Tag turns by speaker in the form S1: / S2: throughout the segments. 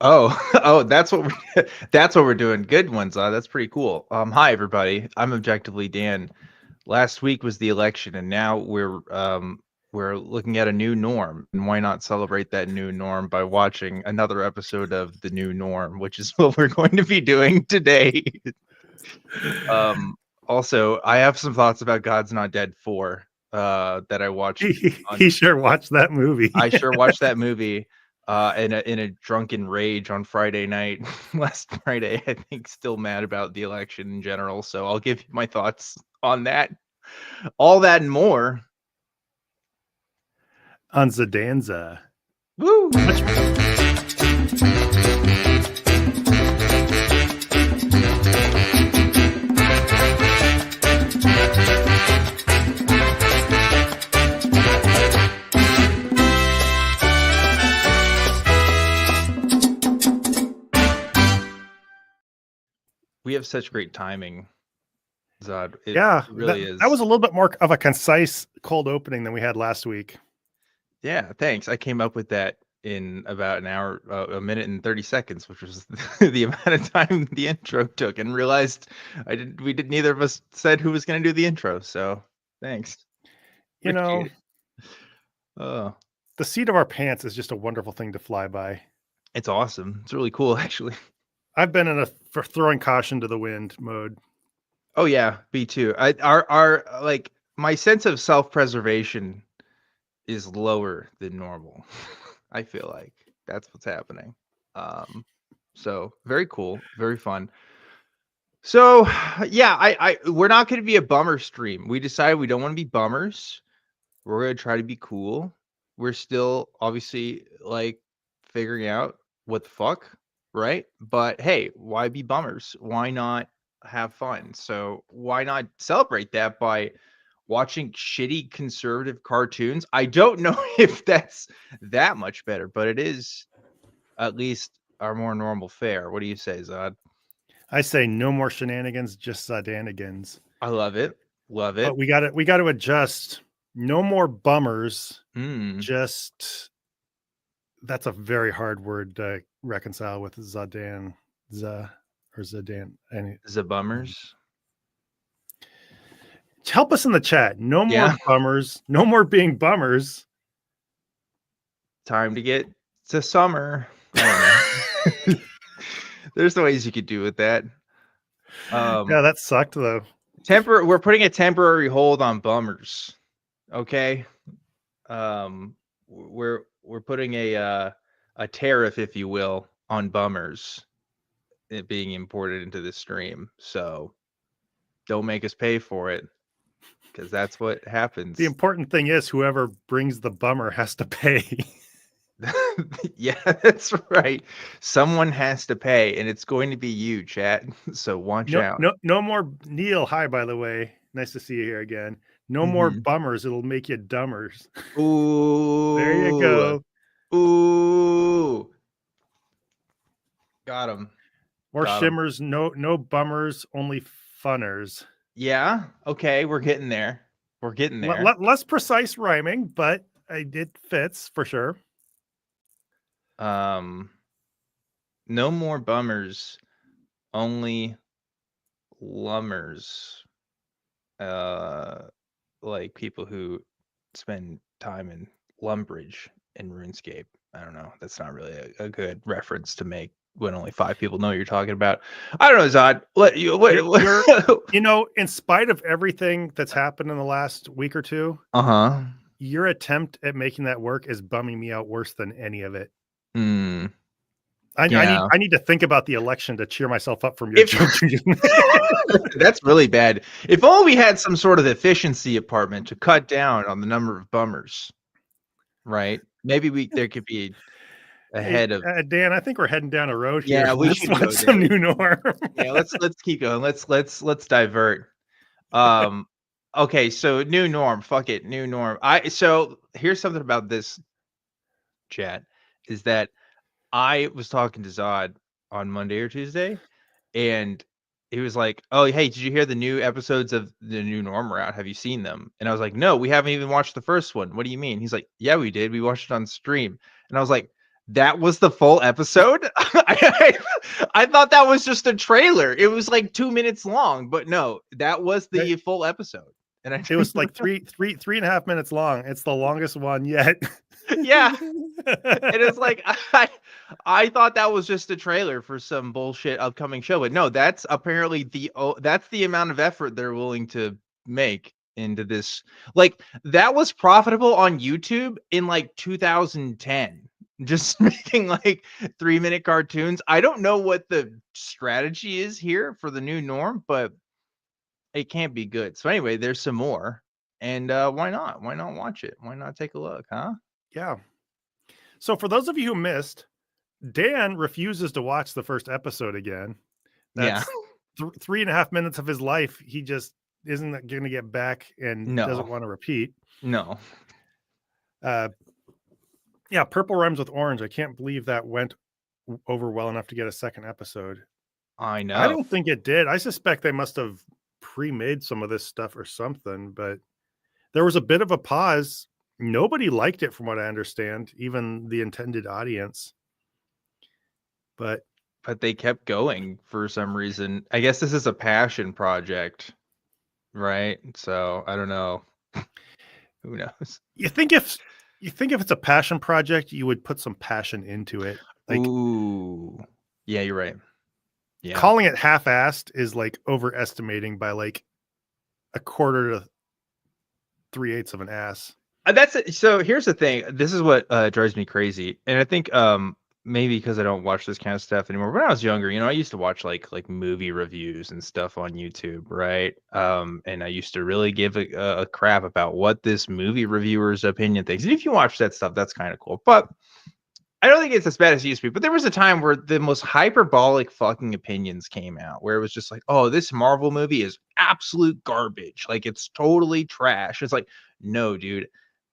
S1: Oh, oh, that's what we're doing. Good ones. That's pretty cool. Hi everybody. I'm Objectively Dan. Last week was the election, and now we're looking at a new norm. And why not celebrate that new norm by watching another episode of The New Norm, which is what we're going to be doing today. Um, Also, I have some thoughts about God's Not Dead 4 that I watched
S2: He sure watched that movie.
S1: I sure watched that movie in a drunken rage on Friday night last Friday. I think still mad about the election in general. So I'll give you my thoughts on that. All that and more.
S2: On Zadanza.
S1: Woo! We have such great timing, Zod. It really is.
S2: That was a little bit more of a concise cold opening than we had last week.
S1: Yeah, thanks. I came up with that in about an hour, a minute and 30 seconds, which was the amount of time the intro took, and realized neither of us said who was going to do the intro. So thanks.
S2: You know,
S1: the
S2: seat of our pants is just a wonderful thing to fly by.
S1: It's awesome. It's really cool, actually.
S2: I've been in for throwing caution to the wind mode.
S1: Oh yeah, me too. Like my sense of self-preservation is lower than normal. I feel like that's what's happening. So very cool, very fun. So yeah, we're not going to be a bummer stream. We decided we don't want to be bummers. We're going to try to be cool. We're still obviously like figuring out what the fuck, right? But hey, why be bummers? Why not have fun? So why not celebrate that by watching shitty conservative cartoons? I don't know if that's that much better, but it is at least our more normal fare. What do you say, Zod?
S2: I say no more shenanigans, just Zodanigans.
S1: I love it. Love it.
S2: But we got to adjust. No more bummers. Just that's a very hard word to reconcile with Zadan.
S1: Zabummers.
S2: Help us in the chat. No more bummers. No more being bummers.
S1: Time to get to summer. There's ways you could do with that.
S2: Yeah, that sucked though.
S1: We're putting a temporary hold on bummers. Okay. We're putting a tariff, if you will, on bummers it being imported into the stream. So don't make us pay for it, because that's what happens.
S2: The important thing is whoever brings the bummer has to pay.
S1: Yeah, that's right. Someone has to pay, and it's going to be you, chat. So watch out.
S2: No more Neil. Hi, by the way. Nice to see you here again. No more bummers. It'll make you dummers.
S1: Ooh.
S2: There you go.
S1: Ooh. Got him.
S2: More shimmers. No bummers. Only funners.
S1: Yeah. Okay. We're getting there.
S2: Less precise rhyming, but it fits for sure.
S1: No more bummers. Only lummers. Like people who spend time in Lumbridge in RuneScape. I don't know. That's not really a good reference to make when only 5 people know what you're talking about. I don't know, Zod.
S2: You know, in spite of everything that's happened in the last week or two, your attempt at making that work is bumming me out worse than any of it. I need to think about the election to cheer myself up from your joke.
S1: That's really bad. If only we had some sort of efficiency department to cut down on the number of bummers, right? Maybe there could be ahead of
S2: Dan. I think we're heading down a road here.
S1: Yeah, we should go
S2: some new norm.
S1: Yeah, let's keep going. Let's divert. Okay, so new norm. Fuck it, new norm. So here's something about this chat is that I was talking to Zod on Monday or Tuesday, and he was like, "Oh, hey, did you hear the new episodes of the new norm are out? Have you seen them?" And I was like, "No, we haven't even watched the first one. What do you mean?" He's like, "Yeah, we did. We watched it on stream." And I was like, That was the full episode? I thought that was just a trailer. It was like 2 minutes long, but no, that was the full episode. And
S2: it was like three and a half minutes long. It's the longest one yet.
S1: Yeah. And it's like I thought that was just a trailer for some bullshit upcoming show, but no, that's apparently that's the amount of effort they're willing to make into this. Like, that was profitable on YouTube in like 2010. Just making like 3-minute cartoons. I don't know what the strategy is here for the new norm, but it can't be good. So anyway, there's some more. And why not? Why not watch it? Why not take a look, huh?
S2: Yeah. So for those of you who missed, Dan refuses to watch the first episode again. That's 3.5 minutes of his life. He just isn't going to get back and doesn't want to repeat.
S1: No.
S2: Yeah, Purple Rhymes with Orange. I can't believe that went over well enough to get a second episode.
S1: I know.
S2: I don't think it did. I suspect they must have pre-made some of this stuff or something, but there was a bit of a pause. Nobody liked it from what I understand, even the intended audience. But
S1: they kept going for some reason. I guess this is a passion project, right? So I don't know. Who knows?
S2: You think if it's a passion project, you would put some passion into it. Like,
S1: ooh, yeah, you're right. Yeah,
S2: calling it half-assed is like overestimating by like 1/4 to 3/8 of an ass.
S1: That's it. So here's the thing. This is what drives me crazy, and I think maybe because I don't watch this kind of stuff anymore. When I was younger, I used to watch like movie reviews and stuff on YouTube, right? And I used to really give a crap about what this movie reviewer's opinion thinks. And if you watch that stuff, that's kind of cool. But I don't think it's as bad as it used to be. But there was a time where the most hyperbolic fucking opinions came out, where it was just like, oh, this Marvel movie is absolute garbage. Like, it's totally trash. It's like, no, dude.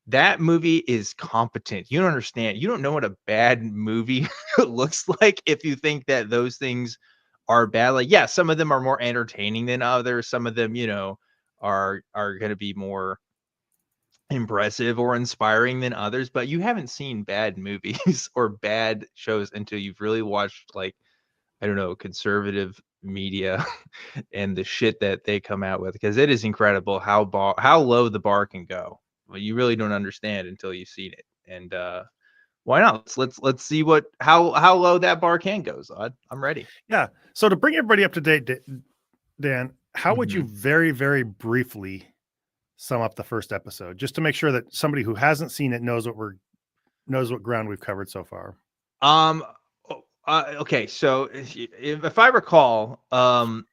S1: That movie is competent. You don't understand. You don't know what a bad movie looks like if you think that those things are bad. Like, yeah, some of them are more entertaining than others. Some of them, are going to be more impressive or inspiring than others. But you haven't seen bad movies or bad shows until you've really watched, like, I don't know, conservative media and the shit that they come out with, because it is incredible how low the bar can go. Well, you really don't understand until you've seen it. And why not? Let's see how low that bar can go, Zod. I'm ready.
S2: Yeah. So to bring everybody up to date, Dan, how would you very, very briefly sum up the first episode, just to make sure that somebody who hasn't seen it knows what ground we've covered so far?
S1: Okay, so if I recall, an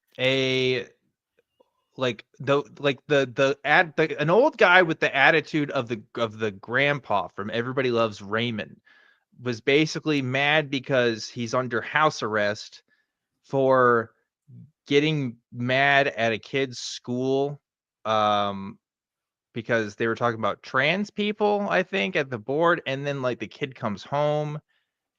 S1: old guy with the attitude of the grandpa from Everybody Loves Raymond was basically mad because he's under house arrest for getting mad at a kid's school, because they were talking about trans people, I think, at the board, and then like the kid comes home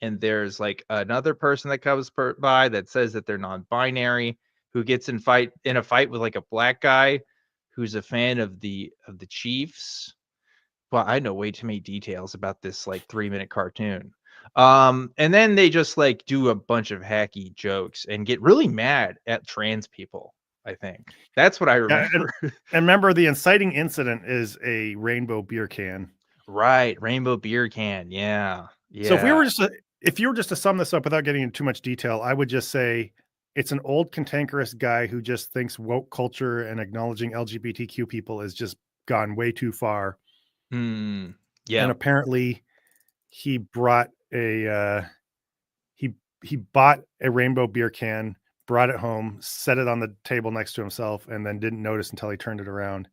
S1: and there's like another person that comes by that says that they're non-binary, who gets in a fight with like a black guy who's a fan of the Chiefs. Well, I know way too many details about this like 3-minute cartoon. And then they just like do a bunch of hacky jokes and get really mad at trans people. I think that's what I remember.
S2: And remember, the inciting incident is a rainbow beer can.
S1: Right, rainbow beer can. Yeah.
S2: So if you were just to sum this up without getting into too much detail, I would just say it's an old cantankerous guy who just thinks woke culture and acknowledging LGBTQ people has just gone way too far.
S1: Yeah.
S2: And apparently he brought he bought a rainbow beer can, brought it home, set it on the table next to himself, and then didn't notice until he turned it around.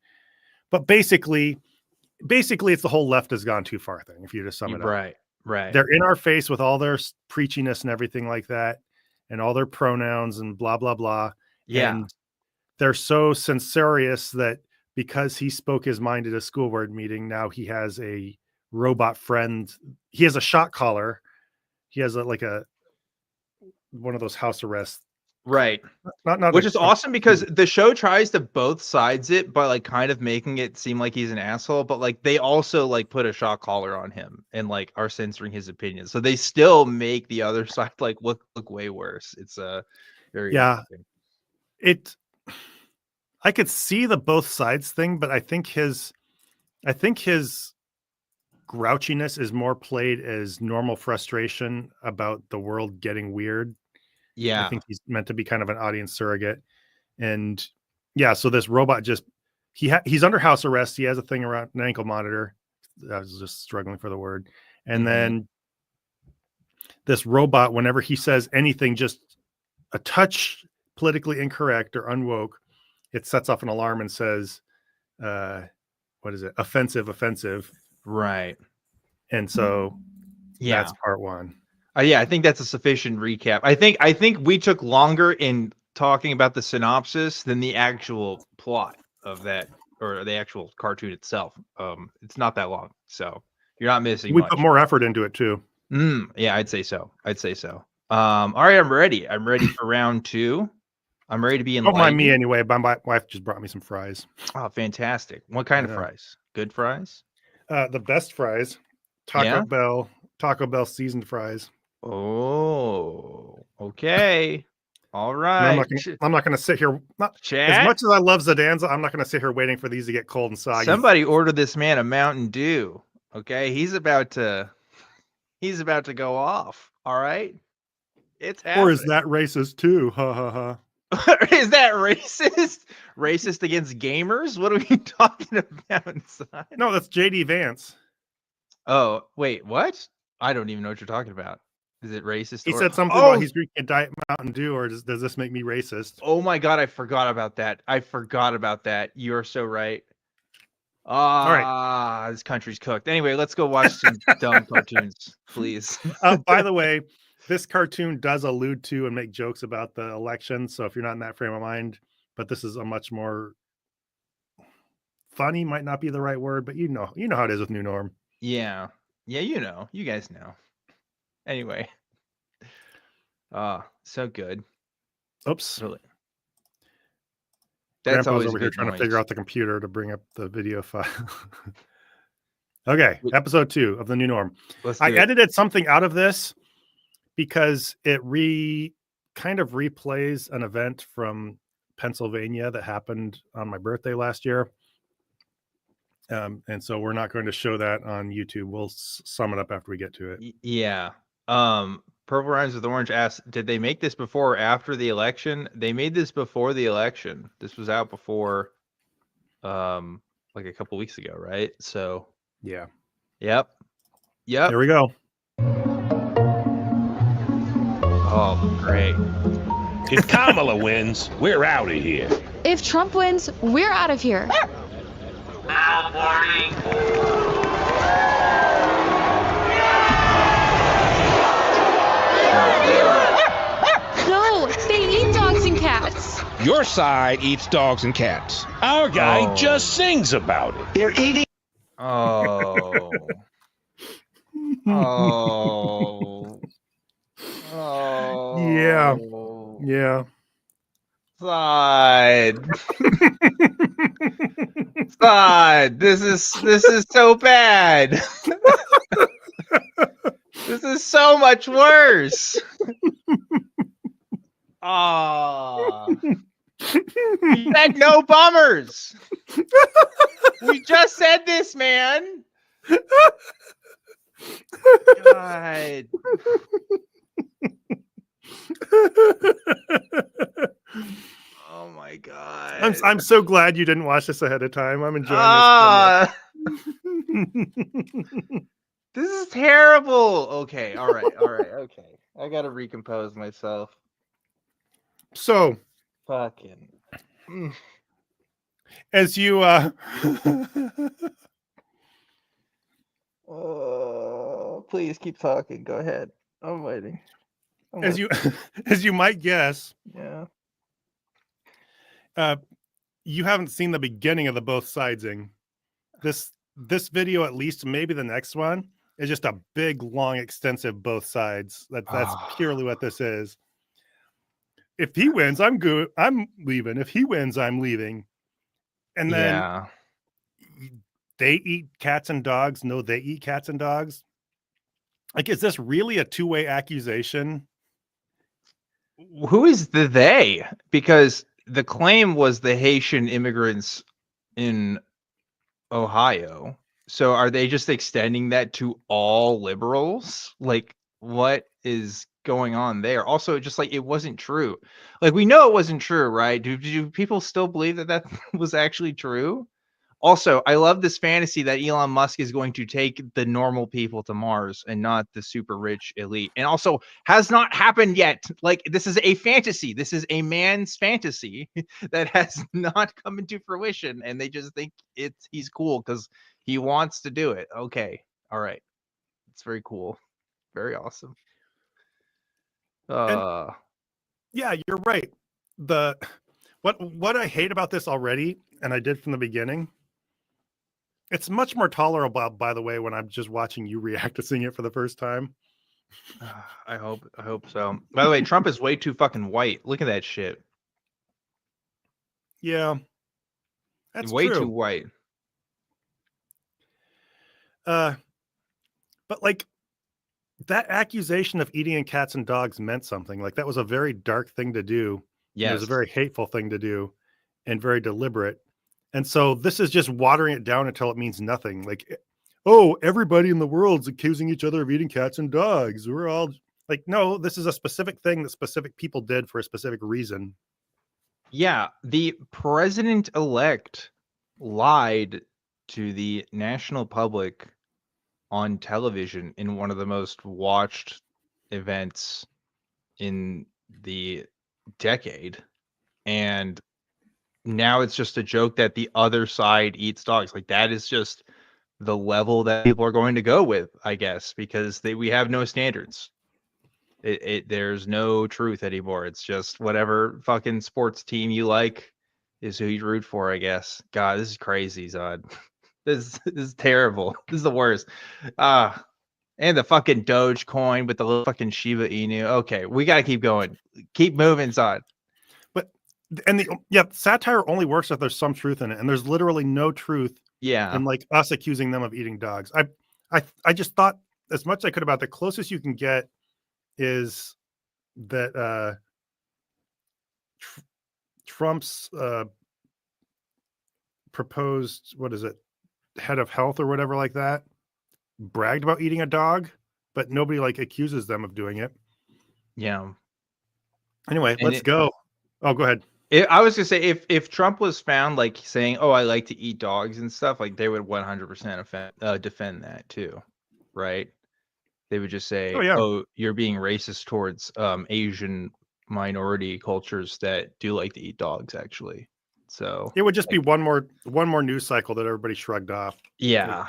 S2: But basically it's the whole left has gone too far thing, if you just sum it up.
S1: Right.
S2: They're in our face with all their preachiness and everything like that, and all their pronouns and blah, blah, blah.
S1: Yeah.
S2: And they're so censorious that because he spoke his mind at a school board meeting, now he has a robot friend. He has a shot collar. He has one of those house arrest
S1: Right.
S2: Not
S1: Which is awesome because the show tries to both sides it by like kind of making it seem like he's an asshole, but like they also like put a shock collar on him and like are censoring his opinions. So they still make the other side like look way worse. It's very interesting.
S2: I could see the both sides thing, but I think his grouchiness is more played as normal frustration about the world getting weird.
S1: Yeah.
S2: I think he's meant to be kind of an audience surrogate. And yeah, so this robot just he's under house arrest. He has a thing around an ankle monitor. I was just struggling for the word. And then this robot, whenever he says anything just a touch politically incorrect or unwoke, it sets off an alarm and says, what is it? Offensive.
S1: Right.
S2: And so that's part one.
S1: Yeah, I think that's a sufficient recap. I think we took longer in talking about the synopsis than the actual plot of that or the actual cartoon itself. It's not that long, so you're not missing much.
S2: We put more effort into it too.
S1: Yeah, I'd say so. All right, I'm ready. I'm ready for round 2. I'm ready to be enlightened.
S2: Don't mind me anyway, but my wife just brought me some fries.
S1: Oh, fantastic. What kind of fries? Good fries?
S2: The best fries. Taco Bell seasoned fries.
S1: Oh, okay. All right.
S2: I'm not going to sit here. As much as I love Zadanza, I'm not going to sit here waiting for these to get cold and soggy.
S1: Somebody order this man a Mountain Dew. Okay, he's about to go off. All right, it's happening.
S2: Or is that racist too? Ha ha ha.
S1: Is that racist? Racist against gamers? What are we talking about inside?
S2: No, that's JD Vance.
S1: Oh, wait, what? I don't even know what you're talking about. Is it racist?
S2: He said something about he's drinking a Diet Mountain Dew, or does this make me racist?
S1: Oh my God, I forgot about that. You're so right. All right. This country's cooked. Anyway, let's go watch some dumb cartoons, please.
S2: By the way, this cartoon does allude to and make jokes about the election. So if you're not in that frame of mind, but this is a much more funny, might not be the right word, but you know how it is with New Norm.
S1: Yeah. Yeah, you guys know. Anyway. So good.
S2: Oops.
S1: Really.
S2: That's Grandpa's over here trying to figure out the computer to bring up the video file. Okay, episode 2 of the New Norm. I edited something out of this because it kind of replays an event from Pennsylvania that happened on my birthday last year. And so we're not going to show that on YouTube. We'll sum it up after we get to it.
S1: Yeah. Purple Rhymes with Orange asked, did they make this before or after the election? They made this before the election. This was out before like a couple weeks ago, right? So
S2: yeah.
S1: Yep.
S2: There we go.
S3: Oh, great. If Kamala wins, we're out of here.
S4: If Trump wins, we're out of here. No, they eat dogs and cats.
S3: Your side eats dogs and cats. Our guy just sings about it.
S5: They're eating.
S1: Oh. Oh. Oh.
S2: Yeah. Yeah.
S1: Side. Side. This is so bad. This is so much worse. Oh. You said no bummers. We just said this, man. God. Oh my God.
S2: I'm so glad you didn't watch this ahead of time. I'm enjoying
S1: this. This is terrible. Okay, all right, okay. I gotta recompose myself.
S2: So
S1: fucking
S2: as you
S1: please keep talking. Go ahead. I'm waiting.
S2: As you might guess,
S1: yeah.
S2: You haven't seen the beginning of the both sidesing. This video, at least maybe the next one, is just a big, long, extensive both sides. That's purely what this is. if he wins, I'm good. I'm leaving. If he wins, I'm leaving. And then they eat cats and dogs. No, they eat cats and dogs. Like, is this really a two-way accusation?
S1: Who is the they? Because the claim was the Haitian immigrants in Ohio. So are they just extending that to all liberals? Like, what is going on there? Also, just like, it wasn't true. Like, we know it wasn't true, right? Do people still believe that was actually true? Also, I love this fantasy that Elon Musk is going to take the normal people to Mars and not the super rich elite. And also has not happened yet. Like, this is a fantasy. This is a man's fantasy that has not come into fruition. And they just think he's cool because he wants to do it. Okay. All right. It's very cool. Very awesome.
S2: Yeah, you're right. What I hate about this already, and I did from the beginning, it's much more tolerable, by the way, when I'm just watching you react to seeing it for the first time.
S1: I hope so. By the way, Trump is way too fucking white. Look at that shit.
S2: Yeah. That's
S1: way
S2: true.
S1: too white.
S2: But like that accusation of eating cats and dogs meant something. Like that was a very dark thing to do.
S1: Yes.
S2: It was a very hateful thing to do and very deliberate. And so this is just watering it down until it means nothing. Like, oh, everybody in the world's accusing each other of eating cats and dogs. We're all like, no, this is a specific thing that specific people did for a specific reason.
S1: Yeah, the president-elect lied to the national public on television in one of the most watched events in the decade. And now it's just a joke that the other side eats dogs. Like, that is just the level that people are going to go with, I guess, because we have no standards. There's no truth anymore. It's just whatever fucking sports team you like is who you root for, I guess. God, this is crazy, Zod. This is terrible. This is the worst. And the fucking Dogecoin with the little fucking Shiba Inu. Okay, we gotta keep going. Keep moving, Zod.
S2: Satire only works if there's some truth in it, and there's literally no truth.
S1: Yeah.
S2: And like us accusing them of eating dogs. I just thought as much as I could about the closest you can get is that Trump's proposed, what is it, head of health or whatever like that, bragged about eating a dog, but nobody like accuses them of doing it.
S1: Yeah.
S2: Anyway, let's go. Oh, go ahead.
S1: I was gonna say if Trump was found like saying, "Oh, I like to eat dogs and stuff," like they would 100% defend that too, right? They would just say, "Oh, you're being racist towards Asian minority cultures that do like to eat dogs." Actually, so
S2: it would just be one more news cycle that everybody shrugged off.
S1: Yeah.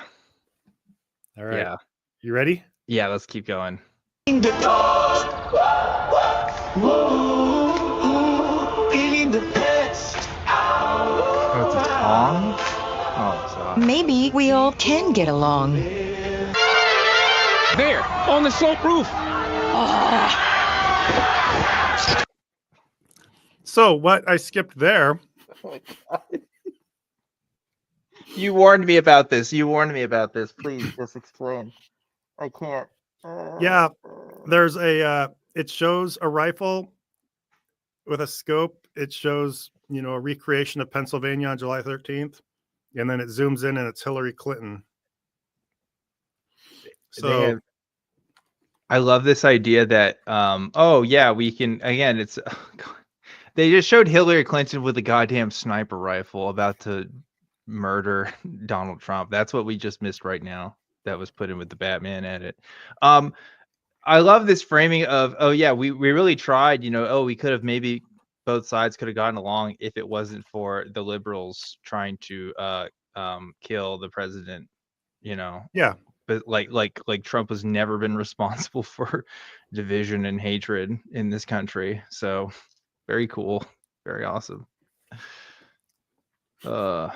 S2: All right.
S1: Yeah.
S2: You ready?
S1: Yeah. Let's keep going.
S5: The dog. Eating the pets.
S1: Oh, it's a song? Oh, it's
S6: maybe we all can get along.
S3: There, on the sloped roof.
S2: So what I skipped there.
S1: Oh my God. You warned me about this. Please just explain. I can't.
S2: Yeah, there's it shows a rifle with a scope. It shows, a recreation of Pennsylvania on July 13th. And then it zooms in and it's Hillary Clinton. So
S1: I love this idea that, we can, again, it's, they just showed Hillary Clinton with a goddamn sniper rifle about to murder Donald Trump. That's what we just missed right now. That was put in with the Batman edit. I love this framing of, we really tried, we could have maybe both sides could have gotten along if it wasn't for the liberals trying to kill the president,
S2: Yeah.
S1: But like Trump has never been responsible for division and hatred in this country. So very cool. Very awesome.
S2: Yeah.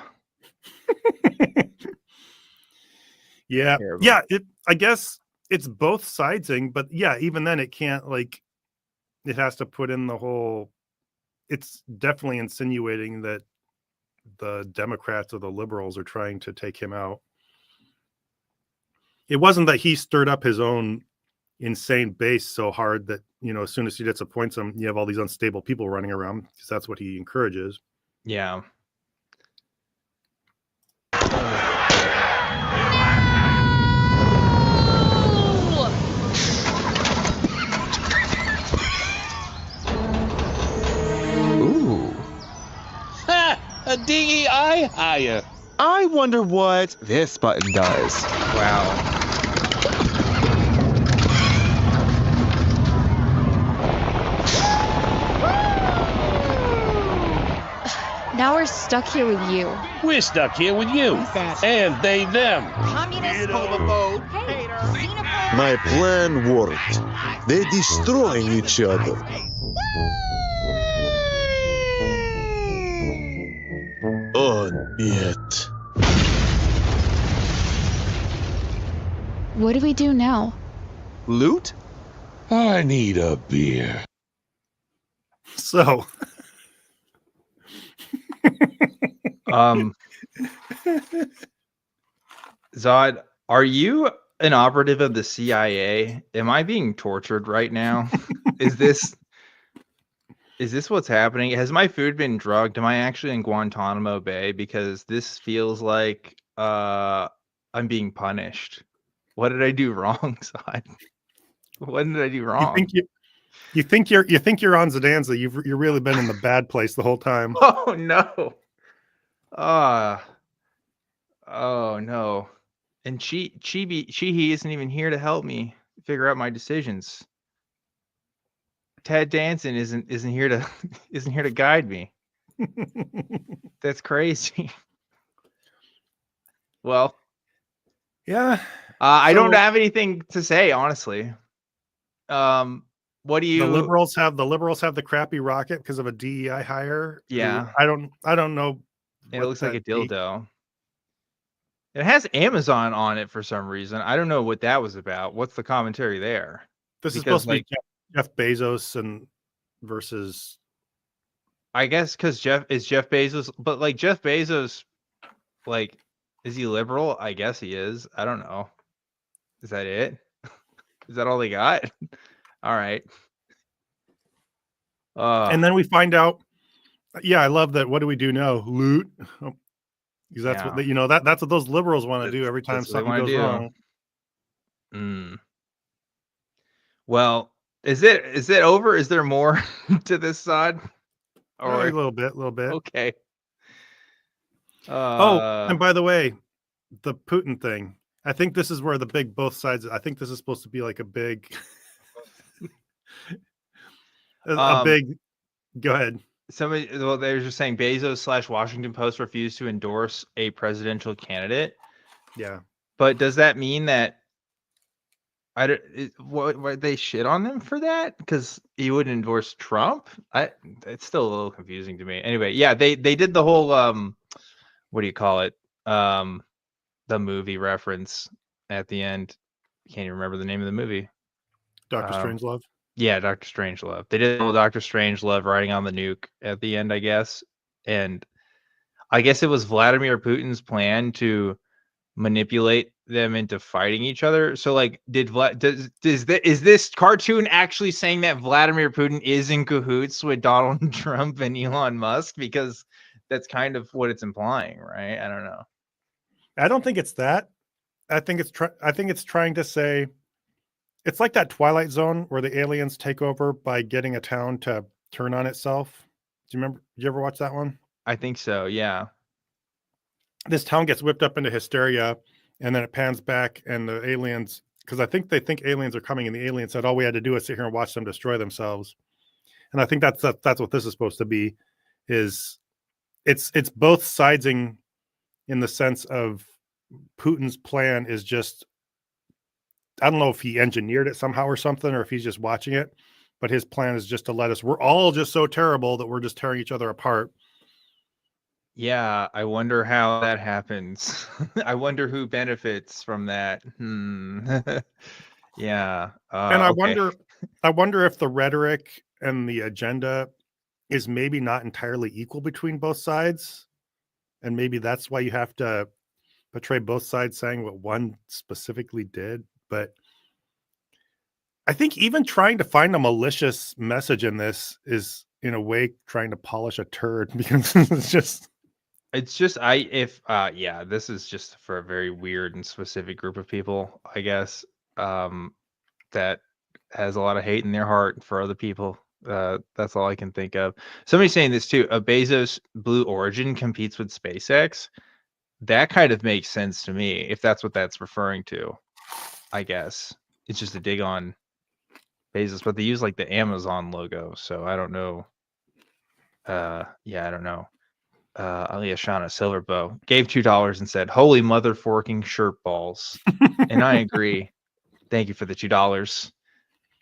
S1: Terrible.
S2: Yeah. I guess it's both sidesing, but yeah, even then it can't it has to put in the whole it's definitely insinuating that the Democrats or the liberals are trying to take him out. It wasn't that he stirred up his own insane base so hard that, as soon as he disappoints them, you have all these unstable people running around, because that's what he encourages.
S1: Yeah.
S7: Ooh.
S3: Ha! A DEI hire.
S7: I wonder what this button does.
S1: Wow.
S4: Now we're stuck here with you.
S3: We're stuck here with you. And they, them.
S6: Communist
S1: Homophobe.
S4: Hey,
S8: My plan worked. They're destroying each other. On it.
S4: what do we do now?
S7: Loot?
S3: I need a beer.
S2: So,
S1: Zod, are you an operative of the CIA? Am I being tortured right now? Is this what's happening? Has my food been drugged? Am I actually in Guantanamo Bay? Because this feels like I'm being punished. What did I do wrong, Zod? What did I do wrong?
S2: you think you're on Zidanza. You've really been in the bad place the whole time.
S1: Oh no. Oh no. And Chihi isn't even here to help me figure out my decisions. Ted Danson isn't here to guide me. That's crazy. Well,
S2: Yeah.
S1: I don't have anything to say, honestly. What do you?
S2: The liberals have the crappy rocket because of a DEI hire.
S1: Yeah.
S2: I don't know.
S1: It looks like a dildo. It has Amazon on it for some reason. I don't know what that was about. What's the commentary there?
S2: This is supposed to be Jeff Bezos and versus.
S1: I guess because Jeff Bezos, but like Jeff Bezos, like, is he liberal? I guess he is. I don't know. Is that it? Is that all they got? All right.
S2: And then we find out. Yeah, I love that. What do we do now? Loot. Because that's what that's what those liberals want to do every time something goes wrong.
S1: Well, is it over? Is there more to this side?
S2: Or a little bit.
S1: Okay.
S2: And by the way, the Putin thing. I think this is where the big both sides. I think this is supposed to be like a big, big. Go ahead.
S1: They're just saying Bezos / Washington Post refused to endorse a presidential candidate.
S2: Yeah,
S1: but does that mean that what they shit on them for that because he wouldn't endorse Trump? It's still a little confusing to me. Anyway, yeah, they did the whole what do you call it? The movie reference at the end. Can't even remember the name of the movie.
S2: Dr. Strangelove.
S1: Yeah, Dr. Strangelove. They did Dr. Strangelove riding on the nuke at the end, I guess. And I guess it was Vladimir Putin's plan to manipulate them into fighting each other. So, like, is this cartoon actually saying that Vladimir Putin is in cahoots with Donald Trump and Elon Musk? Because that's kind of what it's implying, right? I don't know.
S2: I don't think it's that. I think it's trying to say. It's like that Twilight Zone where the aliens take over by getting a town to turn on itself. Do you remember? Did you ever watch that one?
S1: I think so, yeah.
S2: This town gets whipped up into hysteria, and then it pans back, and the aliens, because I think they think aliens are coming, and the aliens said, all we had to do is sit here and watch them destroy themselves. And I think that's what this is supposed to be, is it's both siding in the sense of Putin's plan is just, I don't know if he engineered it somehow or something, or if he's just watching it, but his plan is just to we're all just so terrible that we're just tearing each other apart.
S1: Yeah, I wonder how that happens. I wonder who benefits from that. Yeah.
S2: And I wonder if the rhetoric and the agenda is maybe not entirely equal between both sides. And maybe that's why you have to portray both sides saying what one specifically did. But I think even trying to find a malicious message in this is, in a way, trying to polish a turd, because
S1: this is just for a very weird and specific group of people, I guess, that has a lot of hate in their heart for other people. That's all I can think of. Somebody's saying this too. A Bezos Blue Origin competes with SpaceX. That kind of makes sense to me, if that's what that's referring to. I guess it's just a dig on Bezos, but they use like the Amazon logo, so I don't know. I don't know. Aliashana Silverbow gave $2 and said, "Holy mother forking shirt balls," and I agree. Thank you for the $2.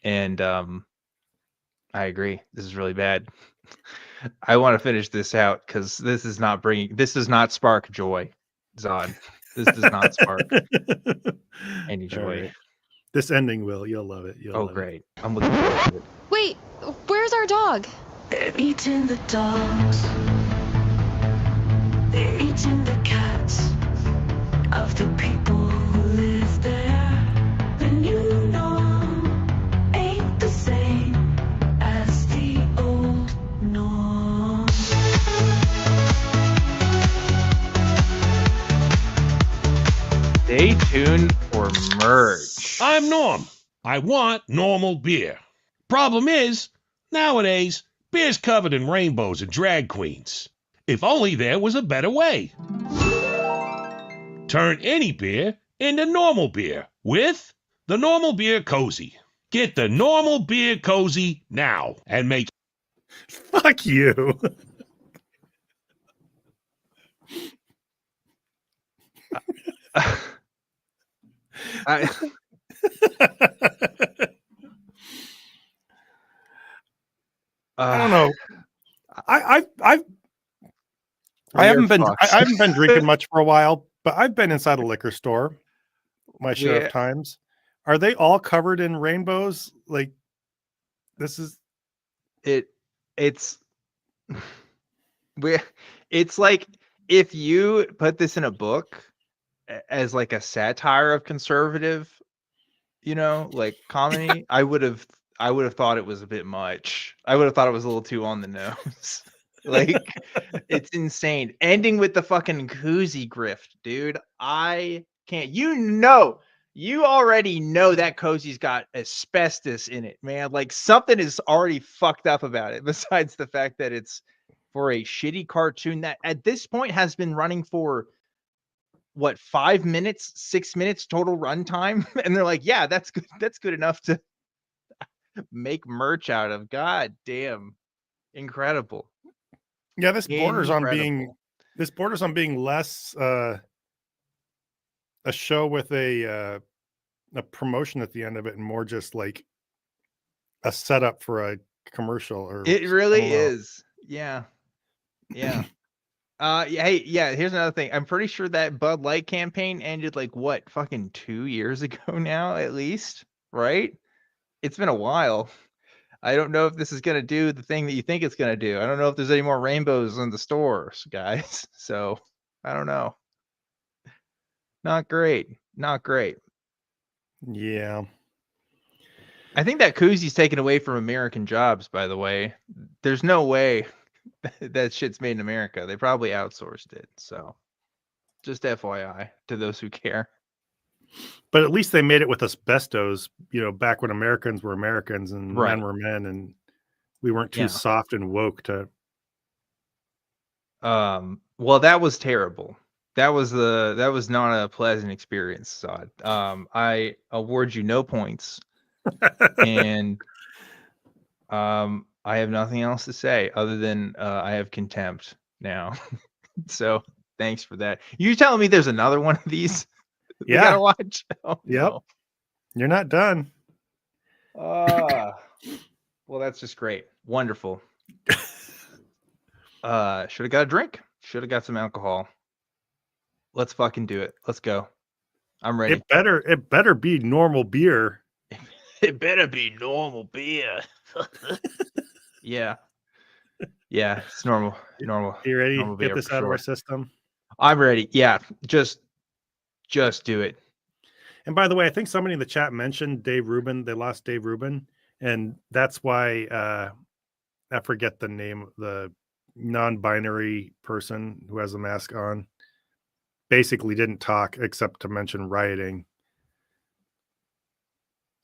S1: And I agree. This is really bad. I want to finish this out because this does not spark joy, Zod. This does not spark any joy.
S2: Right. This ending will. You'll love it. You'll love
S1: great. I'm looking forward to it.
S4: Wait, where's our dog?
S5: They're eating the dogs. They're eating the cats of the people who live there. The new norm ain't the same as the old norm.
S1: Stay tuned for merch.
S3: I'm Norm. I want normal beer. Problem is, nowadays, beer's covered in rainbows and drag queens. If only there was a better way. Turn any beer into normal beer with the Normal Beer Cozy. Get the Normal Beer Cozy now and make...
S2: Fuck you.
S1: I
S2: don't know. I haven't been drinking much for a while, but I've been inside a liquor store my share of times. Are they all covered in rainbows? Like, this is
S1: it's like if you put this in a book as like a satire of conservative, like comedy, I would have thought it was a bit much. I would have thought it was a little too on the nose. Like, it's insane. Ending with the fucking koozie grift, dude. I can't. You already know that cozy's got asbestos in it, man. Like, something is already fucked up about it, besides the fact that it's for a shitty cartoon that at this point has been running for what, 5 minutes, 6 minutes total runtime, and they're like, yeah, that's good enough to make merch out of. God damn, incredible.
S2: Yeah, this borders on being less a show with a promotion at the end of it, and more just like a setup for a commercial. Or
S1: it really is. Yeah. Hey, here's another thing. I'm pretty sure that Bud Light campaign ended like what, fucking 2 years ago now, at least, right? It's been a while. I don't know if this is gonna do the thing that you think it's gonna do. I don't know if there's any more rainbows in the stores, guys. So I don't know. Not great.
S2: Yeah.
S1: I think that koozie's taken away from American jobs, by the way. There's no way that shit's made in America. They probably outsourced it. So just FYI to those who care.
S2: But at least they made it with asbestos, back when Americans were Americans and men were men, and we weren't too soft and woke to.
S1: Well, that was terrible. That was not a pleasant experience, Sod. I award you no points. And I have nothing else to say other than I have contempt now. So thanks for that. You telling me there's another one of these? We gotta watch. Oh,
S2: yep. No. You're not done.
S1: Well, that's just great. Wonderful. Should have got a drink. Should have got some alcohol. Let's fucking do it. Let's go. I'm ready.
S2: It better be normal beer.
S1: It better be normal beer. Yeah. Yeah, it's normal.
S2: Are you ready?
S1: Normal
S2: Get
S1: beer
S2: this
S1: for
S2: out of our
S1: sure.
S2: system.
S1: I'm ready. Yeah, just do it.
S2: And by the way, I think somebody in the chat mentioned Dave Rubin. They lost Dave Rubin, and that's why I forget the name. The non-binary person who has a mask on basically didn't talk except to mention rioting.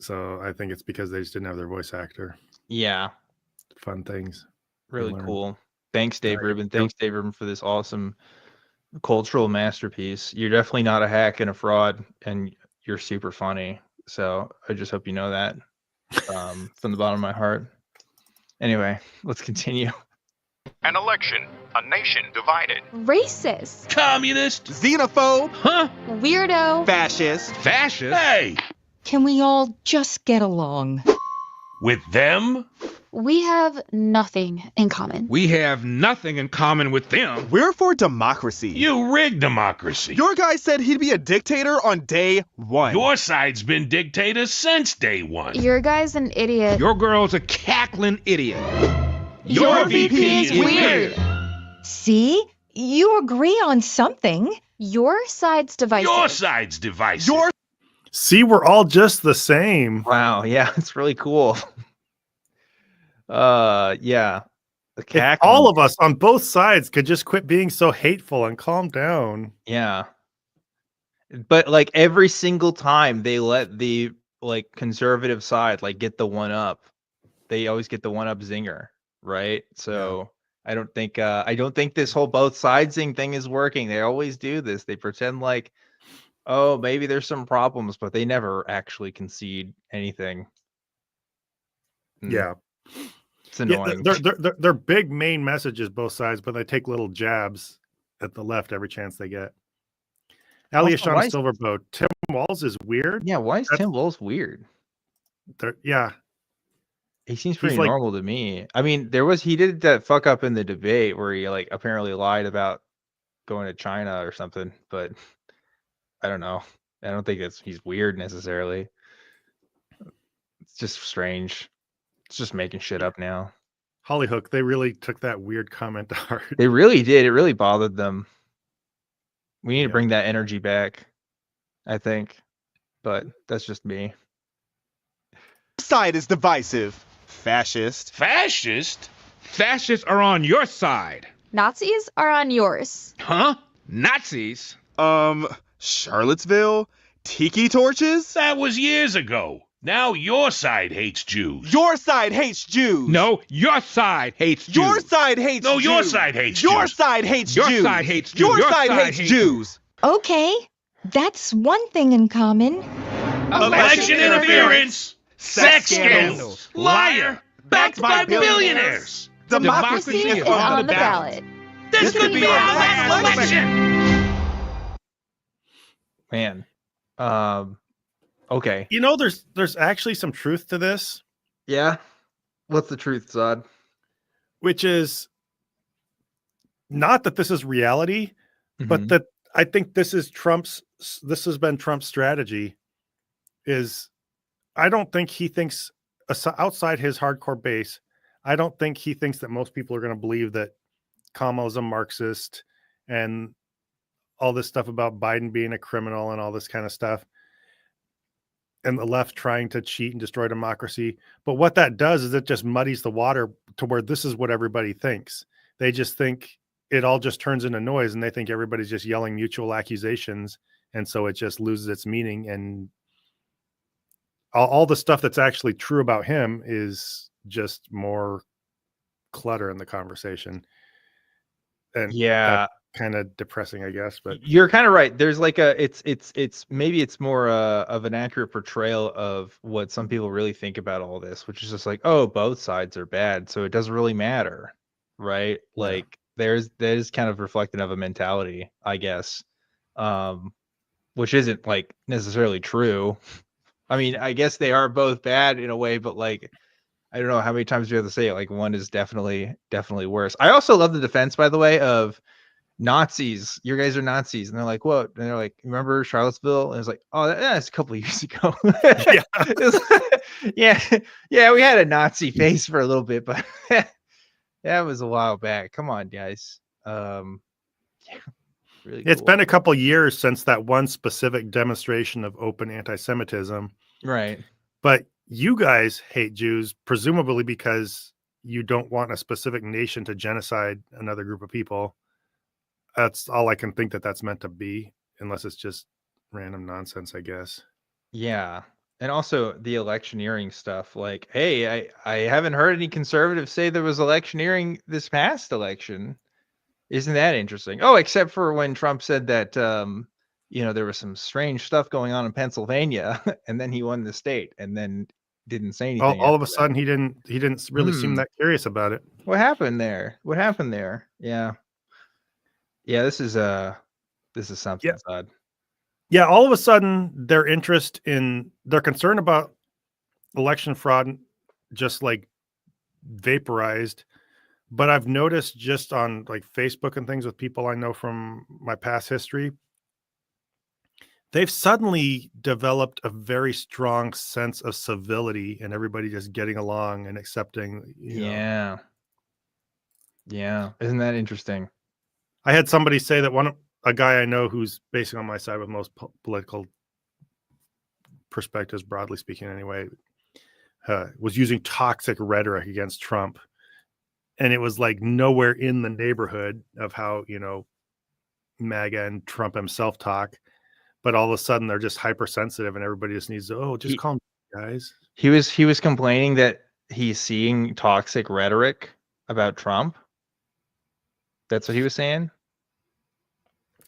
S2: So I think it's because they just didn't have their voice actor.
S1: Yeah.
S2: Fun things.
S1: Really cool. Thanks, Dave Rubin. Thanks, Dave Rubin, for this awesome cultural masterpiece. You're definitely not a hack and a fraud, and you're super funny. So I just hope you know that from the bottom of my heart. Anyway, let's continue.
S9: An election, a nation divided.
S4: Racist.
S3: Communist.
S7: Xenophobe.
S3: Huh?
S4: Weirdo.
S7: Fascist.
S3: Fascist. Hey!
S6: Can we all just get along?
S3: With them?
S4: We have nothing in common.
S10: We have nothing in common with them.
S7: We're for democracy.
S3: You rigged democracy.
S7: Your guy said he'd be a dictator on day one.
S3: Your side's been dictator since day one.
S4: Your guy's an idiot.
S10: Your girl's a cackling idiot.
S4: Your VP is weird.
S6: See? You agree on something.
S4: Your side's divisive.
S3: Your side's divisive.
S2: See, we're all just the same.
S1: Wow, yeah, it's really cool. Yeah.
S2: If all of us on both sides could just quit being so hateful and calm down.
S1: Yeah. But like every single time they let the like conservative side like get the one up, they always get the one up zinger, right? So I don't think this whole both sidesing thing is working. They always do this. They pretend like, oh, maybe there's some problems, but they never actually concede anything.
S2: Yeah.
S1: It's annoying.
S2: Yeah, their big main messages both sides, but they take little jabs at the left every chance they get. Aliashon Silverboat. Tim Walz is weird.
S1: Yeah, why is Tim Walz weird?
S2: Yeah.
S1: He seems pretty normal to me. I mean, he did that fuck up in the debate where he like apparently lied about going to China or something, but I don't know. I don't think he's weird necessarily. It's just strange. It's just making shit up now.
S2: Hollyhook, they really took that weird comment to heart.
S1: They really did. It really bothered them. We need to bring that energy back, I think. But that's just me.
S7: Side is divisive. Fascist.
S3: Fascist?
S10: Fascists are on your side.
S4: Nazis are on yours.
S10: Huh? Nazis?
S7: Charlottesville? Tiki torches?
S3: That was years ago. Now your side hates Jews.
S7: Your side hates Jews.
S10: No, your side hates Jews.
S7: Your side hates
S3: No,
S7: Jews.
S3: your side hates
S7: Your
S3: Jews.
S7: side hates
S10: Your
S7: Jews.
S10: side hates Jews.
S7: Your side hates Jews.
S6: Okay, that's one thing in common.
S3: Election interference. Sex scandals. Liar. Backed by billionaires.
S4: Democracy is on the ballot.
S3: This could be our last election.
S1: Man. Okay.
S2: You know, there's actually some truth to this.
S1: Yeah. What's the truth, Zod?
S2: Which is not that this is reality, but that I think this has been Trump's strategy. Is I don't think he thinks outside his hardcore base, I don't think he thinks that most people are going to believe that Kamala's a Marxist and all this stuff about Biden being a criminal and all this kind of stuff. And the left trying to cheat and destroy democracy. But what that does is it just muddies the water to where this is what everybody thinks. They just think it all just turns into noise and they think everybody's just yelling mutual accusations. And so it just loses its meaning. And all the stuff that's actually true about him is just more clutter in the conversation. And
S1: yeah,
S2: kind of depressing, I guess, but
S1: you're kind of right. There's like it's maybe it's more of an accurate portrayal of what some people really think about all this, which is just like, oh, both sides are bad, so it doesn't really matter, right? Yeah. Like there's kind of reflective of a mentality, I guess, which isn't like necessarily true. I mean, I guess they are both bad in a way, but like, I don't know how many times you have to say it. Like one is definitely worse. I also love the defense, by the way, of Nazis. Your guys are Nazis, and they're like, what? And they're like, remember Charlottesville? And it's like, oh, that's a couple of years ago. Yeah, yeah, we had a Nazi face for a little bit, but That was a while back. Come on, guys. Yeah, really
S2: It's
S1: cool.
S2: been a couple years since that one specific demonstration of open anti-Semitism.
S1: Right.
S2: But you guys hate Jews, presumably because you don't want a specific nation to genocide another group of people. That's all I can think that that's meant to be, unless it's just random nonsense, I guess.
S1: Yeah. And also the electioneering stuff. Like, hey, I haven't heard any conservatives say there was electioneering this past election. Isn't that interesting? Oh, except for when Trump said that there was some strange stuff going on in Pennsylvania, and then he won the state, and then didn't say anything.
S2: All of a
S1: after that.
S2: sudden, he didn't really seem that curious about it.
S1: What happened there? Yeah. Yeah, this is something odd.
S2: Yeah, all of a sudden their concern about election fraud just like vaporized. But I've noticed just on like Facebook and things with people I know from my past history, they've suddenly developed a very strong sense of civility and everybody just getting along and accepting.
S1: Yeah. Isn't that interesting?
S2: I had somebody say that a guy I know who's basically on my side with most political perspectives, broadly speaking anyway, was using toxic rhetoric against Trump. And it was like nowhere in the neighborhood of how, MAGA and Trump himself talk. But all of a sudden they're just hypersensitive and everybody just needs to, just calm down, guys.
S1: He was complaining that he's seeing toxic rhetoric about Trump. That's what he was saying?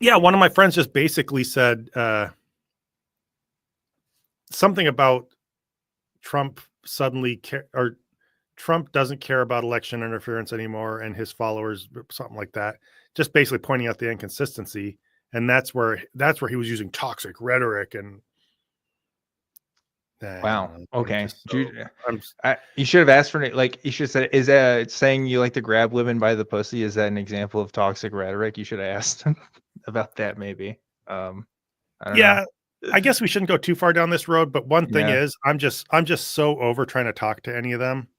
S2: Yeah, one of my friends just basically said something about Trump Trump doesn't care about election interference anymore and his followers, something like that. Just basically pointing out the inconsistency. And that's where he was using toxic rhetoric and
S1: wow. Okay.
S2: So,
S1: you should have asked for it. Like you should have said, is that saying you like to grab women by the pussy? Is that an example of toxic rhetoric? You should have asked about that maybe. I don't know.
S2: I guess we shouldn't go too far down this road, but one thing is I'm just so over trying to talk to any of them.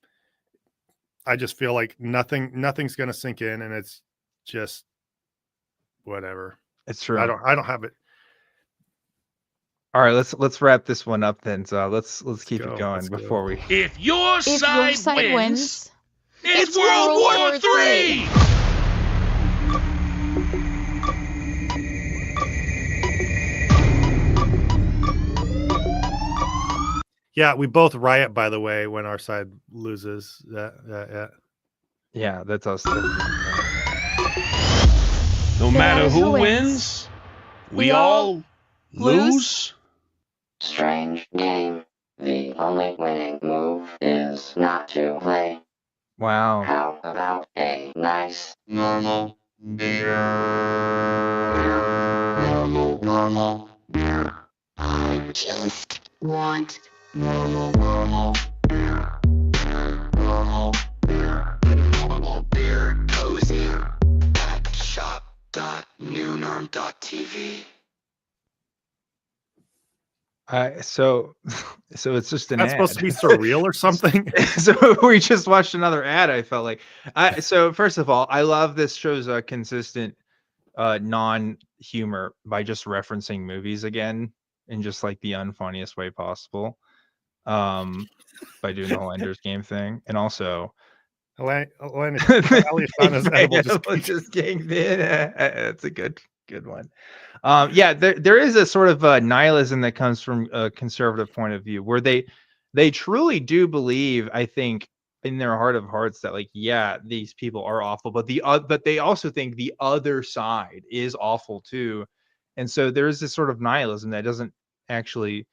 S2: I just feel like nothing's going to sink in and it's just whatever.
S1: It's true.
S2: I don't have it.
S1: All right, let's wrap this one up then. So let's keep it going before we.
S3: If your side wins, it's
S4: World War
S3: III.
S2: Yeah, we both riot, by the way, when our side loses.
S1: Yeah, that's us.
S3: No matter who wins, we all lose.
S11: Strange game. The only winning move is not to play.
S1: Wow.
S11: How about a nice normal beer? Normal beer. I just want normal beer. Normal beer. Normal beer goes in at shop.newnorm.tv.
S1: So it's just an
S2: That's
S1: ad.
S2: supposed to be surreal or something.
S1: So we just watched another ad. I felt like. So first of all, I love this show's consistent non-humor by just referencing movies again in just like the unfunniest way possible. By doing the whole Ender's Game thing, and also just kicked in. That's a good one. There is a sort of nihilism that comes from a conservative point of view, where they truly do believe, I think, in their heart of hearts, that like, yeah, these people are awful, but they also think the other side is awful too, and so there is this sort of nihilism that doesn't actually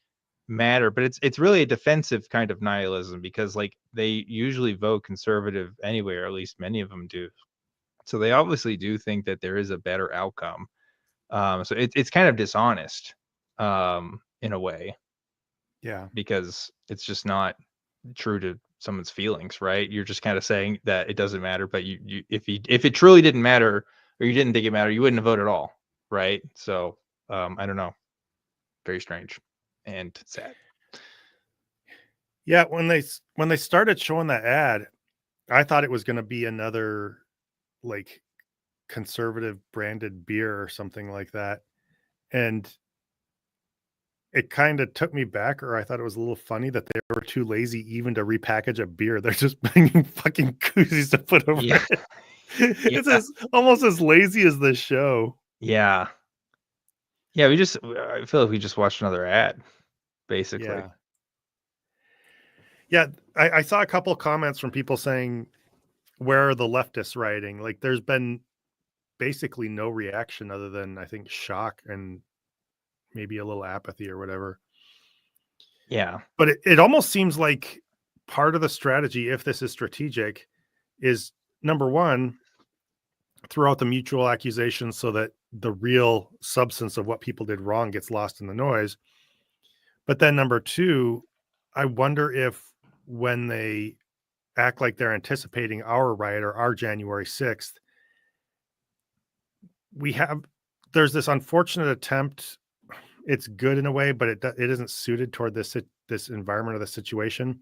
S1: matter, but it's really a defensive kind of nihilism, because like they usually vote conservative anyway, or at least many of them do, so they obviously do think that there is a better outcome. So it's kind of dishonest in a way, because it's just not true to someone's feelings, right? You're just kind of saying that it doesn't matter, but you if it truly didn't matter, or you didn't think it mattered, you wouldn't have voted at all, right? So I don't know, very strange and sad.
S2: Yeah, when they started showing that ad, I thought it was going to be another like conservative branded beer or something like that. And it kind of took me back, or I thought it was a little funny that they were too lazy even to repackage a beer. They're just bringing fucking koozies to put over it. It's almost as lazy as the show.
S1: Yeah. Yeah, I feel like we just watched another ad, basically.
S2: Yeah, I saw a couple of comments from people saying, where are the leftists writing? Like, there's been basically no reaction other than, I think, shock and maybe a little apathy or whatever.
S1: Yeah.
S2: But it almost seems like part of the strategy, if this is strategic, is number one, throw out the mutual accusations so that the real substance of what people did wrong gets lost in the noise. But then number two, I wonder if when they act like they're anticipating our riot or our January 6th, there's this unfortunate attempt. It's good in a way, but it isn't suited toward this environment or the situation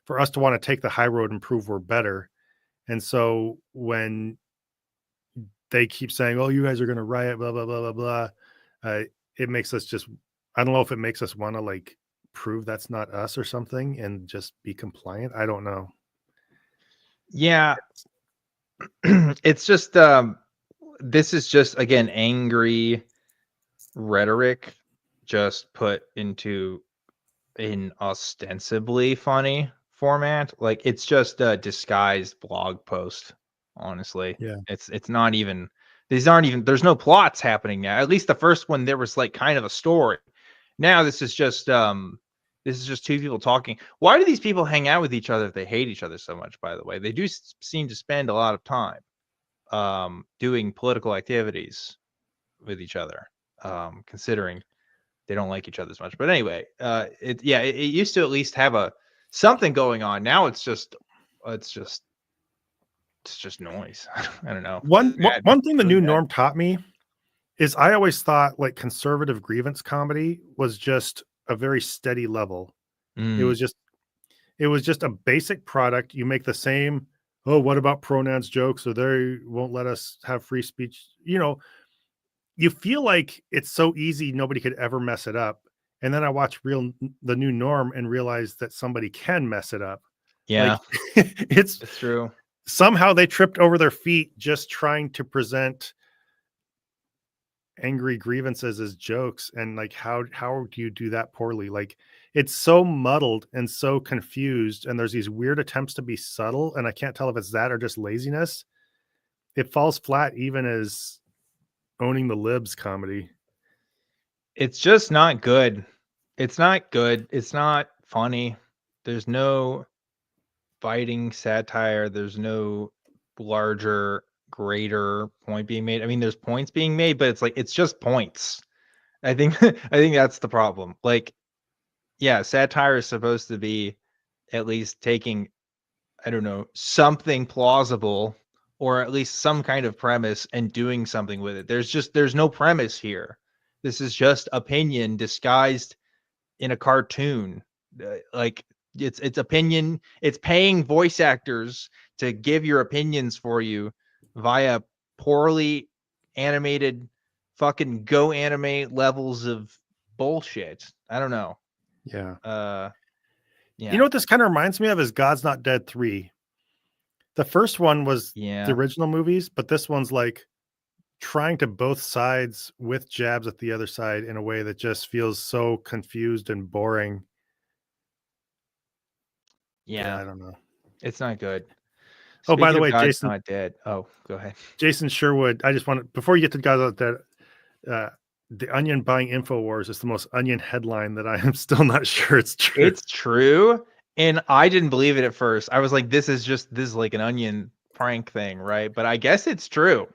S2: for us to want to take the high road and prove we're better. And so when they keep saying, "Oh, you guys are going to riot," blah blah blah blah blah, it makes us just, I don't know if it makes us want to like prove that's not us or something and just be compliant. I don't know.
S1: Yeah. It's just this is just, again, angry rhetoric just put into an ostensibly funny format. Like, it's just a disguised blog post, honestly.
S2: Yeah.
S1: It's not even, there's no plots happening now. At least the first one, there was like kind of a story. Now this is just two people talking. Why do these people hang out with each other if they hate each other so much, by the way? They do seem to spend a lot of time doing political activities with each other, considering they don't like each other as much. But anyway, it used to at least have something going on. Now it's just noise. I don't know.
S2: One thing the new norm taught me is I always thought like conservative grievance comedy was just a very steady level. It was just a basic product. You make the same, oh, what about pronouns jokes? Or they won't let us have free speech. You know, you feel like it's so easy, nobody could ever mess it up. And then I watch the new norm and realize that somebody can mess it up.
S1: Yeah,
S2: like, it's
S1: true.
S2: Somehow they tripped over their feet just trying to present angry grievances as jokes. And like, how do you do that poorly? Like, it's so muddled and so confused. And there's these weird attempts to be subtle. And I can't tell if it's that or just laziness. It falls flat even as owning the libs comedy.
S1: It's just not good. It's not good. It's not funny. There's no biting satire. There's no larger, greater point being made. I mean, there's points being made, but it's just points. I think that's the problem. Like, yeah, satire is supposed to be at least taking, I don't know, something plausible or at least some kind of premise and doing something with it. There's no premise here. This is just opinion disguised in a cartoon. Like, it's opinion. It's paying voice actors to give your opinions for you via poorly animated fucking Go Animate levels of bullshit. I don't know.
S2: Yeah.
S1: Yeah.
S2: You know what this kind of reminds me of is God's Not Dead 3. The first one was the original movies, but this one's like trying to both sides with jabs at the other side in a way that just feels so confused and boring.
S1: Yeah,
S2: I don't know.
S1: It's not good.
S2: Oh, by the way,
S1: God's
S2: Jason,
S1: Not Dead. Oh, go ahead.
S2: Jason Sherwood. I just want to, before you get to God's Not Dead, the Onion buying InfoWars is the most Onion headline that I am still not sure it's true.
S1: It's true. And I didn't believe it at first. I was like, this is like an Onion prank thing, right? But I guess it's true.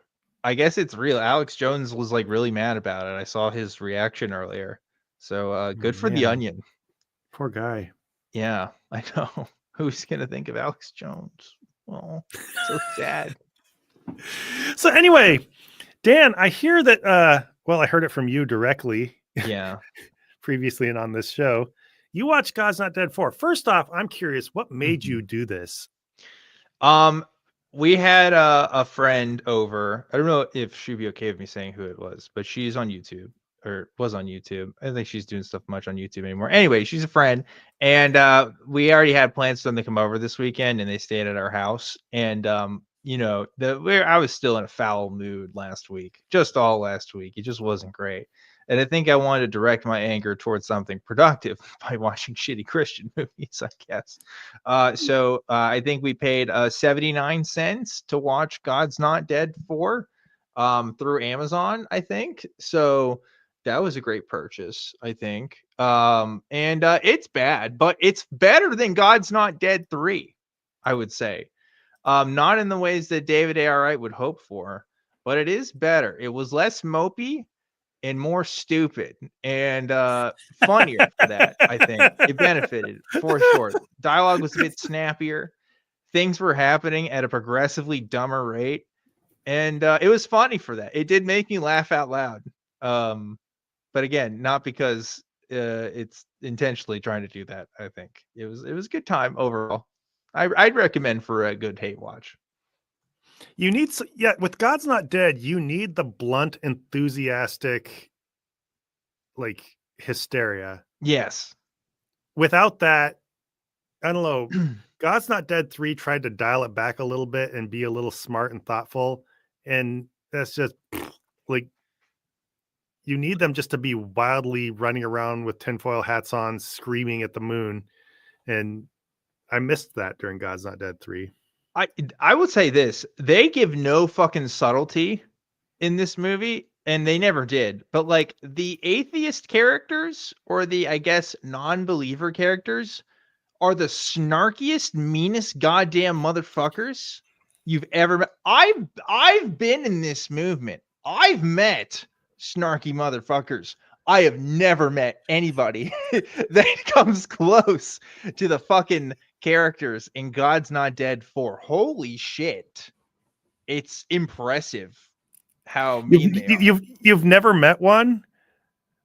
S1: I guess it's real. Alex Jones was like really mad about it. I saw his reaction earlier. So good for the Onion.
S2: Poor guy.
S1: Yeah, I know. Who's going to think of Alex Jones? Oh, so sad.
S2: So anyway, Dan, I hear that, well, I heard it from you directly.
S1: Yeah.
S2: Previously and on this show. You watched God's Not Dead 4. First off, I'm curious, what made you do this?
S1: We had a friend over. I don't know if she'd be okay with me saying who it was, but she's on YouTube or was on YouTube. I don't think she's doing stuff much on YouTube anymore. Anyway, she's a friend, and we already had plans for them to come over this weekend, and they stayed at our house. And I was still in a foul mood last week, just all last week. It just wasn't great. And I think I wanted to direct my anger towards something productive by watching shitty Christian movies, I guess. So I think we paid 79 cents to watch God's Not Dead 4 through Amazon, I think. So that was a great purchase, I think. And it's bad, but it's better than God's Not Dead 3, I would say. Not in the ways that David A. Wright would hope for, but it is better. It was less mopey and more stupid and funnier for that. I think it benefited for sure. Dialogue was a bit snappier. Things were happening at a progressively dumber rate, and it was funny for that. It did make me laugh out loud. But again, not because it's intentionally trying to do that. I think it was a good time overall. I'd recommend for a good hate watch.
S2: You need, with God's Not Dead, you need the blunt, enthusiastic, like, hysteria.
S1: Yes.
S2: Without that, I don't know. God's Not Dead 3 tried to dial it back a little bit and be a little smart and thoughtful. And that's just like, you need them just to be wildly running around with tinfoil hats on, screaming at the moon. And I missed that during God's Not Dead 3.
S1: I would say this. They give no fucking subtlety in this movie, and they never did. But like the atheist characters or the, I guess, non-believer characters are the snarkiest, meanest goddamn motherfuckers you've ever met. I've been in this movement. I've met snarky motherfuckers. I have never met anybody that comes close to the fucking characters in God's Not Dead 4. Holy shit. It's impressive how mean they are.
S2: You've never met one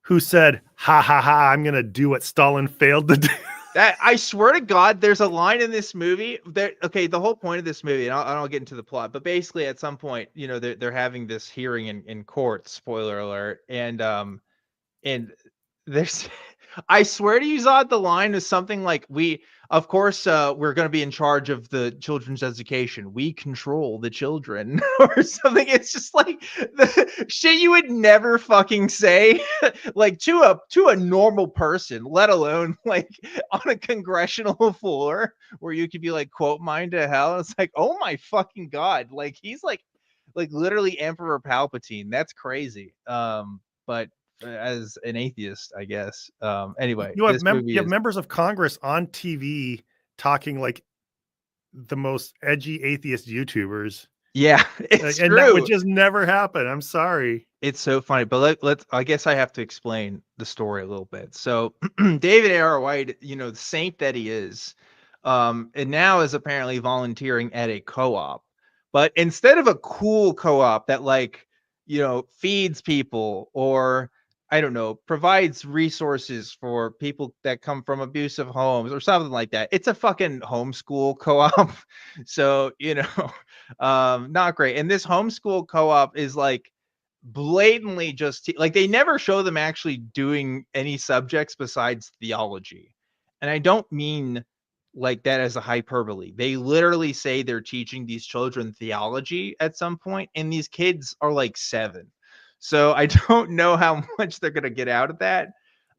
S2: who said, ha ha ha, I'm gonna do what Stalin failed to do.
S1: That, I swear to God, there's a line in this movie that, okay, the whole point of this movie, and I'll get into the plot, but basically at some point, they're having this hearing in court, spoiler alert, and there's I swear to you, Zod, the line is something like, we're going to be in charge of the children's education. We control the children or something. It's just like the shit you would never fucking say like to a normal person, let alone like on a congressional floor where you could be like, quote mine to hell. It's like, oh my fucking God. Like he's like literally Emperor Palpatine. That's crazy. But as an atheist, I guess. Anyway,
S2: you have members of Congress on TV talking like the most edgy atheist YouTubers.
S1: Yeah, it's
S2: and
S1: true.
S2: That would just never happen. I'm sorry.
S1: It's so funny, but let's. I guess I have to explain the story a little bit. So, David A.R. White, the saint that he is, and now is apparently volunteering at a co-op. But instead of a cool co-op that feeds people or I don't know, provides resources for people that come from abusive homes or something like that. It's a fucking homeschool co-op. So, not great. And this homeschool co-op is like blatantly just like they never show them actually doing any subjects besides theology. And I don't mean like that as a hyperbole. They literally say they're teaching these children theology at some point, and these kids are like 7. So I don't know how much they're going to get out of that.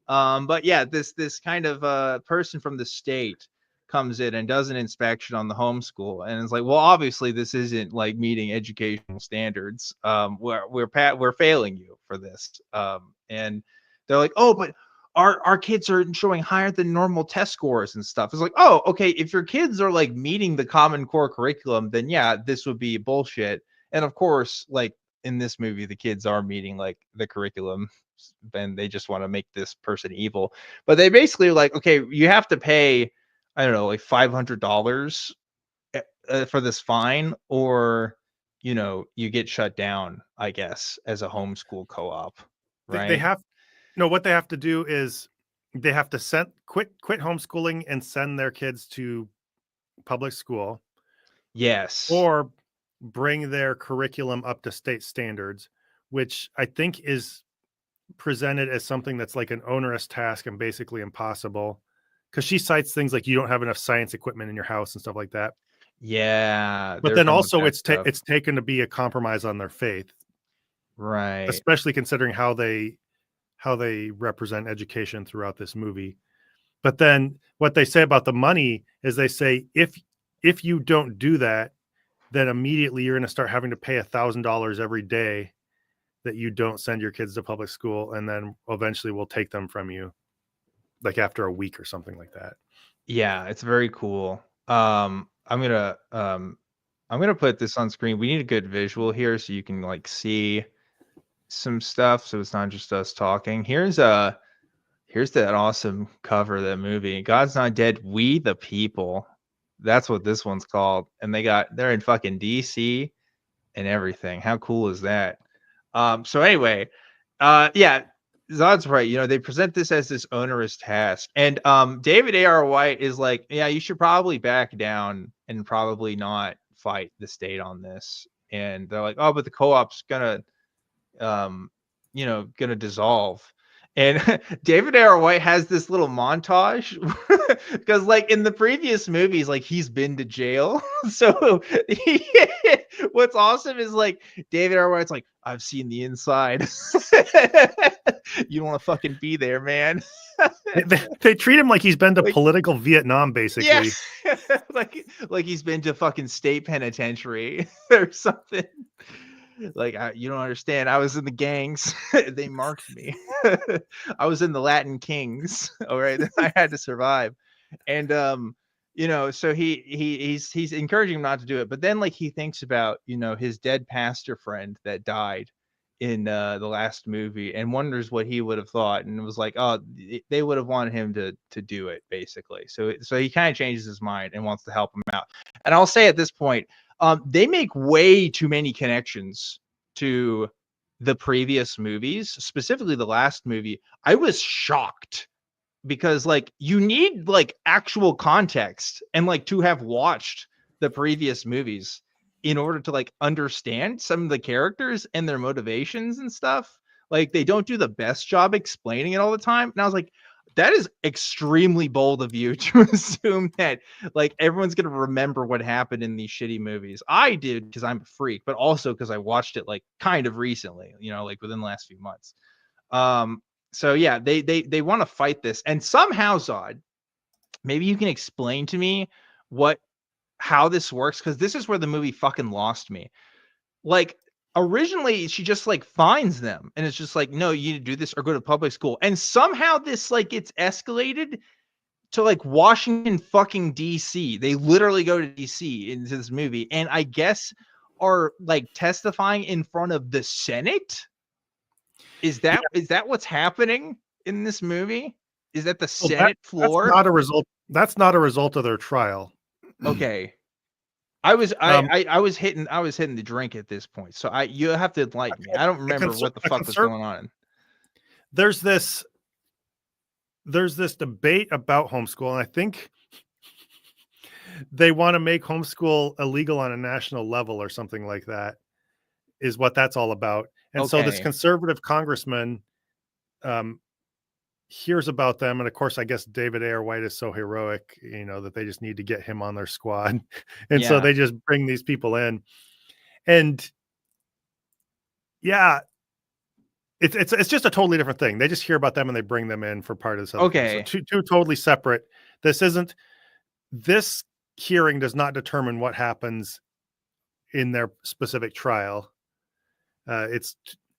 S1: But yeah, this kind of person from the state comes in and does an inspection on the homeschool, and it's like, well, obviously this isn't like meeting educational standards. We're failing you for this. And they're like, oh, but our kids are showing higher than normal test scores and stuff. It's like, oh, okay, if your kids are like meeting the Common Core curriculum, then yeah, this would be bullshit. And of course, like in this movie, the kids are meeting like the curriculum and they just want to make this person evil. But they basically are like, okay, you have to pay, I don't know, like $500 for this fine, or you get shut down, I guess, as a homeschool co-op. Right?
S2: What they have to do is they have to quit homeschooling and send their kids to public school.
S1: Yes.
S2: or bring their curriculum up to state standards, which I think is presented as something that's like an onerous task and basically impossible. Because she cites things like you don't have enough science equipment in your house and stuff like that.
S1: Yeah.
S2: But then also it's taken to be a compromise on their faith.
S1: Right.
S2: Especially considering how they represent education throughout this movie. But then what they say about the money is they say, if you don't do that, then immediately you're going to start having to pay $1,000 every day that you don't send your kids to public school. And then eventually we'll take them from you, like after a week or something like that.
S1: Yeah, it's very cool. I'm gonna put this on screen. We need a good visual here so you can like see some stuff, so it's not just us talking. Here's that awesome cover of that movie. God's Not Dead, We the People. That's what this one's called. And they're in fucking DC and everything. How cool is that? So anyway, yeah, Zod's right. You know, they present this as this onerous task. And David A.R. White is like, yeah, you should probably back down and probably not fight the state on this. And they're like, oh, but the co-op's gonna dissolve. And David A.R. White has this little montage because like in the previous movies, like he's been to jail. So what's awesome is like David A.R. White's like, I've seen the inside. You don't want to fucking be there, man.
S2: They treat him like he's been to political Vietnam, basically.
S1: Yeah. like he's been to fucking state penitentiary or something. Like, you don't understand. I was in the gangs. They marked me. I was in the Latin Kings. All right, I had to survive. And so he's encouraging him not to do it. But then like he thinks about his dead pastor friend that died in the last movie and wonders what he would have thought, and it was like, oh, they would have wanted him to do it, basically. So he kind of changes his mind and wants to help him out. And I'll say at this point, they make way too many connections to the previous movies, specifically the last movie. I was shocked because like you need like actual context and like to have watched the previous movies in order to like understand some of the characters and their motivations and stuff. Like they don't do the best job explaining it all the time. And I was like, that is extremely bold of you to assume that like everyone's going to remember what happened in these shitty movies. I did because I'm a freak, but also because I watched it like kind of recently, like within the last few months. So yeah, they want to fight this. And somehow, Zod, maybe you can explain to me how this works, because this is where the movie fucking lost me. Like originally she just like finds them and it's just like, no, you need to do this or go to public school. And somehow this like gets escalated to like Washington fucking DC. They literally go to DC into this movie and I guess are like testifying in front of the Senate. Is that what's happening in this movie? Is that the Senate floor?
S2: That's not a result of their trial.
S1: Okay. I was hitting the drink at this point. So you have to enlighten me. I don't remember what the fuck was going on.
S2: There's this debate about homeschool, and I think they want to make homeschool illegal on a national level or something like that, is what that's all about. And so this conservative congressman hears about them, and of course I guess David A.R. White is so heroic, that they just need to get him on their squad. And so they just bring these people in, and yeah, it's just a totally different thing. They just hear about them and they bring them in for part of this other thing. So two totally separate. This hearing does not determine what happens in their specific trial. It's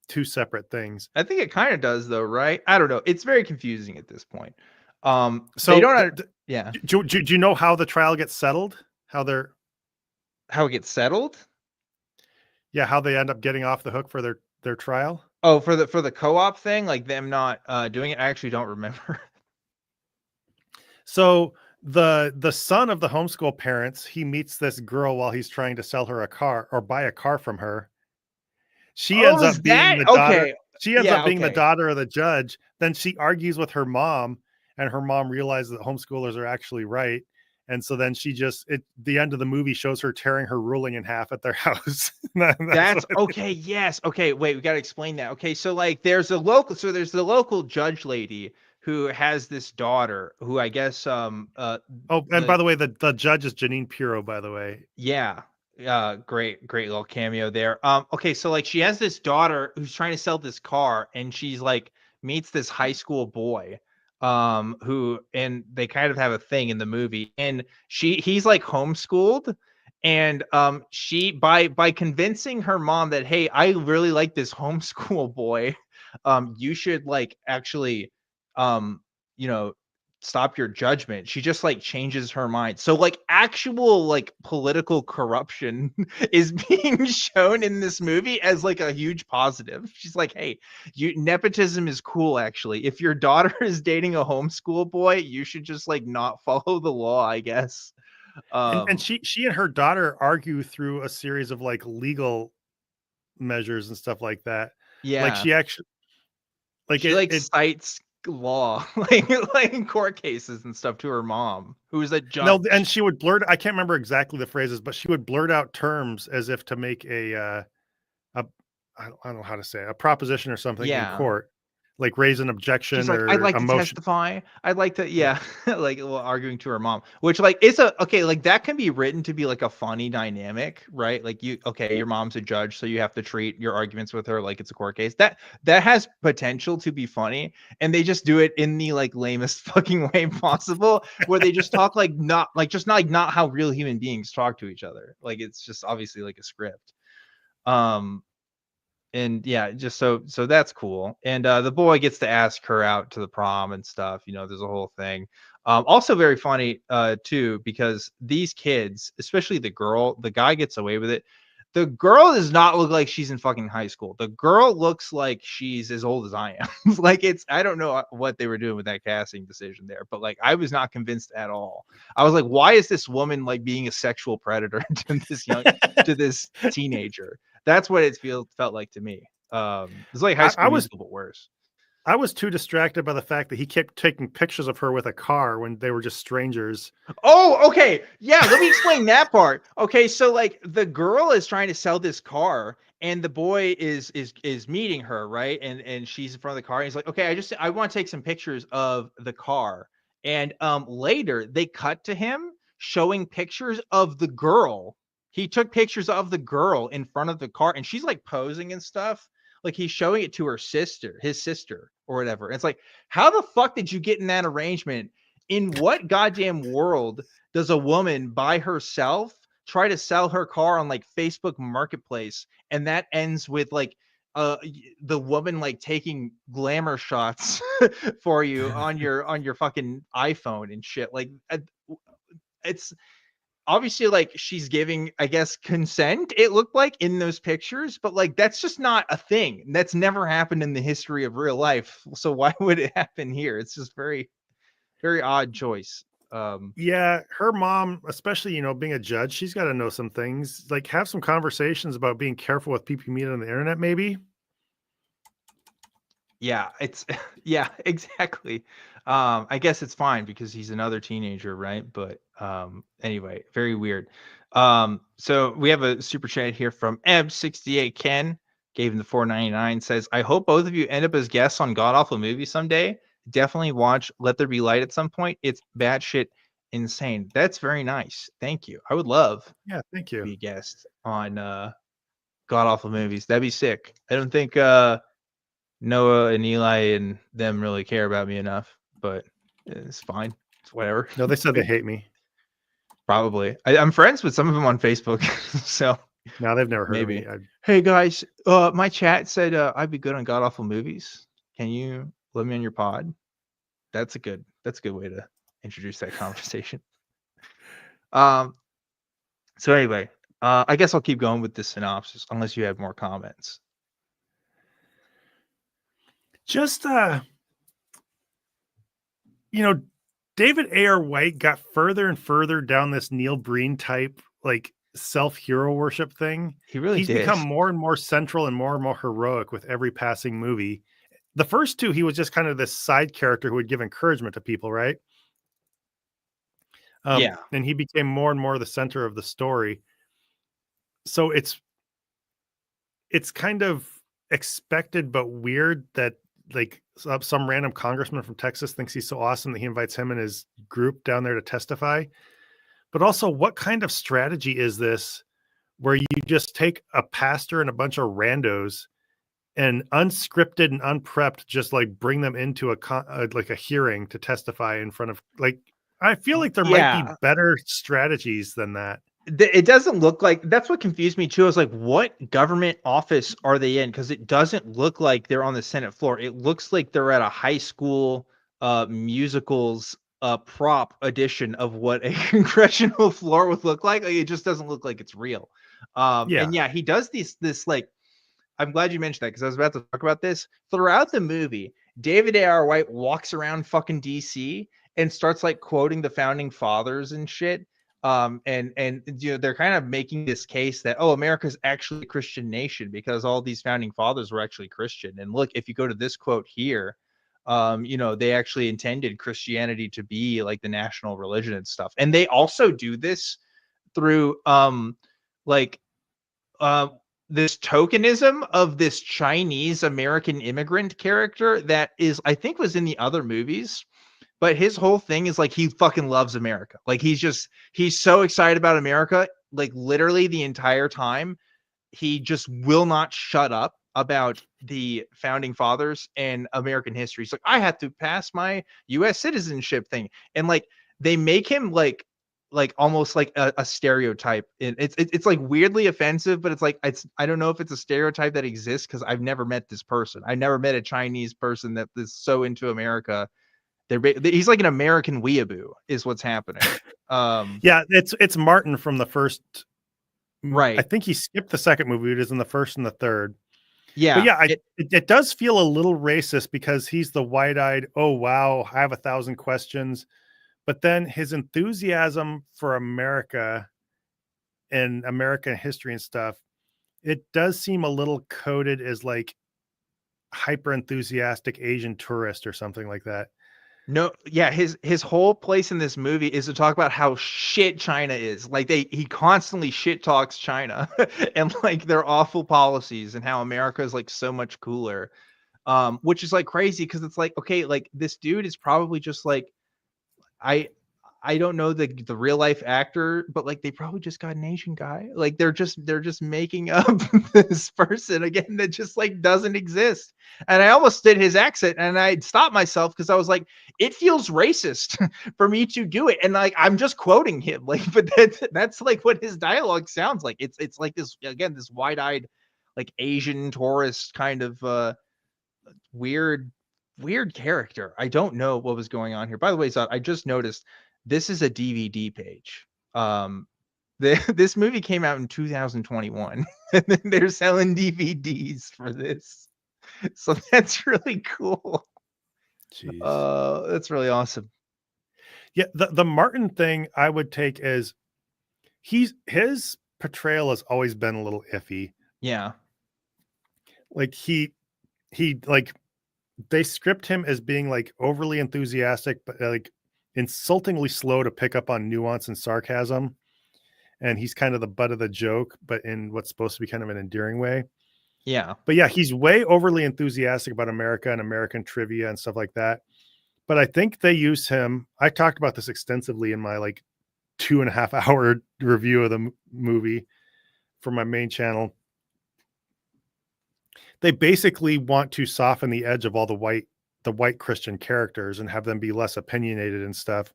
S2: two separate things.
S1: I think it kind of does though, right? I don't know. It's very confusing at this point.
S2: So
S1: they don't yeah.
S2: Do you know how the trial gets settled? How
S1: it gets settled?
S2: Yeah, how they end up getting off the hook for their trial?
S1: Oh, for the co-op thing, like them not doing it. I actually don't remember.
S2: So the son of the homeschool parents, he meets this girl while he's trying to sell her a car or buy a car from her. She ends up being the daughter. She ends up being the daughter of the judge. Then she argues with her mom, and her mom realizes that homeschoolers are actually right. And so then she just the end of the movie shows her tearing her ruling in half at their house.
S1: That's okay. Yes. Okay. Wait, we got to explain that. Okay. So like there's the local judge lady who has this daughter who I guess
S2: by the way, the judge is Janine Pirro, by the way.
S1: Yeah. Great little cameo there. Okay, so like she has this daughter who's trying to sell this car, and she's like meets this high school boy who, and they kind of have a thing in the movie, and he's like homeschooled, and she by convincing her mom that, hey, I really like this homeschool boy, you should like actually you know, stop your judgment, she just like changes her mind. So like actual like political corruption is being shown in this movie as like a huge positive. She's like, hey, nepotism is cool. Actually, if your daughter is dating a homeschool boy, you should just like not follow the law, I guess.
S2: And she and her daughter argue through a series of like legal measures and stuff like that.
S1: Yeah,
S2: like she actually
S1: she cites law like court cases and stuff to her mom, who is a judge.
S2: No, and she would blurt, I can't remember exactly the phrases, but she would blurt out terms as if to make I don't know how to say it, a proposition or something in court, like raise an objection.
S1: She's like,
S2: or
S1: I'd like to testify. I'd like to, like arguing to her mom, which like is like that can be written to be like a funny dynamic, right? Like your mom's a judge, so you have to treat your arguments with her like it's a court case. That has potential to be funny, and they just do it in the like lamest fucking way possible, where they just talk like not how real human beings talk to each other. Like it's just obviously like a script. And yeah, just so that's cool. And the boy gets to ask her out to the prom and stuff. There's a whole thing. Also very funny too, because these kids, especially the guy gets away with it. The girl does not look like she's in fucking high school. The girl looks like she's as old as I am. Like I don't know what they were doing with that casting decision there, but like I was not convinced at all. I was like, why is this woman like being a sexual predator to this teenager? That's what it felt like to me. It's like High School Musical, but worse.
S2: I was too distracted by the fact that he kept taking pictures of her with a car when they were just strangers.
S1: Oh, okay. Yeah, let me explain that part. Okay, so like the girl is trying to sell this car, and the boy is meeting her, right? And she's in front of the car, and he's like, okay, I want to take some pictures of the car. And later they cut to him showing pictures of the girl. He took pictures of the girl in front of the car, and she's like posing and stuff. Like he's showing it to his sister or whatever. And it's like, how the fuck did you get in that arrangement? In what goddamn world does a woman by herself try to sell her car on like Facebook Marketplace, and that ends with like the woman like taking glamour shots for you on your fucking iPhone and shit? Like it's obviously like she's giving, I guess, consent, it looked like in those pictures, but like that's just not a thing. That's never happened in the history of real life. So why would it happen here? It's just very, very odd choice.
S2: Yeah, her mom, especially, being a judge, she's got to know some things. Like have some conversations about being careful with people you meet on the internet, maybe.
S1: Yeah, yeah, exactly. I guess it's fine because he's another teenager, right? But anyway, very weird. So we have a super chat here from Eb68 Ken, gave him the $4.99, says, I hope both of you end up as guests on God Awful Movie someday. Definitely watch Let There Be Light at some point. It's batshit insane. That's very nice. Thank you. I would love
S2: thank you
S1: to be a guest on God Awful Movies. That'd be sick. I don't think Noah and Eli and them really care about me enough, but it's fine. It's whatever.
S2: No, they said they hate me.
S1: Probably. I'm friends with some of them on Facebook, so
S2: no, they've never heard
S1: maybe.
S2: of me.
S1: Hey guys, my chat said I'd be good on God Awful Movies. Can you let me on your pod? That's a good way to introduce that conversation. So anyway, I guess I'll keep going with this synopsis unless you have more comments.
S2: Just David A.R. White got further and further down this Neil Breen type like self-hero worship thing. He's become more and more central and more heroic with every passing movie. The first two, he was just kind of this side character who would give encouragement to people, right? And he became more and more the center of the story. So it's kind of expected but weird that like some random congressman from Texas thinks he's so awesome that he invites him and his group down there to testify. But also, what kind of strategy is this where you just take a pastor and a bunch of randos and unscripted and unprepped, just like bring them into a hearing to testify in front of, like, I feel like there might be better strategies than that.
S1: It doesn't look like, that's what confused me too. I was like, what government office are they in? Because it doesn't look like they're on the Senate floor. It looks like they're at a high school musicals prop edition of what a congressional floor would look like. Like, it just doesn't look like it's real. And yeah, he does this like, I'm glad you mentioned that because I was about to talk about this. Throughout the movie, David A.R. White walks around fucking DC and starts like quoting the founding fathers and shit. And you know, they're kind of making this case that, oh, America's actually a Christian nation because all these founding fathers were actually Christian. And look, if you go to this quote here, you know, they actually intended Christianity to be like the national religion and stuff. And they also do this through this tokenism of this Chinese American immigrant character that is, I think, was in the other movies. But his whole thing is like he fucking loves America. Like he's so excited about America, like literally the entire time. He just will not shut up about the founding fathers and American history. He's like, I have to pass my US citizenship thing. And like they make him like almost like a stereotype. And it's like weirdly offensive, but it's like I don't know if it's a stereotype that exists because I've never met this person. I never met a Chinese person that is so into America. He's like an American weeaboo is what's happening.
S2: Yeah, it's Martin from the first,
S1: right?
S2: I think he skipped the second movie. It is in the first and the third.
S1: Yeah,
S2: but yeah, it does feel a little racist because he's the wide-eyed, oh wow, I have 1,000 questions, but then his enthusiasm for America and American history and stuff, it does seem a little coded as like hyper enthusiastic Asian tourist or something like that.
S1: No, yeah, his whole place in this movie is to talk about how shit China is. Like he constantly shit talks China and like their awful policies and how America is like so much cooler. Which is like crazy because it's like, okay, like this dude is probably just like, I don't know the real life actor, but like they probably just got an Asian guy. Like they're just making up this person again that just like doesn't exist. And I almost did his accent and I stopped myself because I was like, it feels racist for me to do it. And like I'm just quoting him, like, but that's like what his dialogue sounds like. It's like this again, this wide-eyed like Asian tourist kind of weird character. I don't know what was going on here. By the way, Zod, I just noticed this is a DVD page. This movie came out in 2021 and then they're selling DVDs for this. So that's really cool.
S2: Jeez.
S1: That's really awesome.
S2: Yeah, the Martin thing I would take as his portrayal has always been a little iffy.
S1: Yeah.
S2: Like he like they script him as being like overly enthusiastic, but like insultingly slow to pick up on nuance and sarcasm. And he's kind of the butt of the joke, but in what's supposed to be kind of an endearing way.
S1: Yeah.
S2: But yeah, he's way overly enthusiastic about America and American trivia and stuff like that. But I think they use him. I talked about this extensively in my like 2.5 hour review of the movie for my main channel. They basically want to soften the edge of all the white Christian characters and have them be less opinionated and stuff.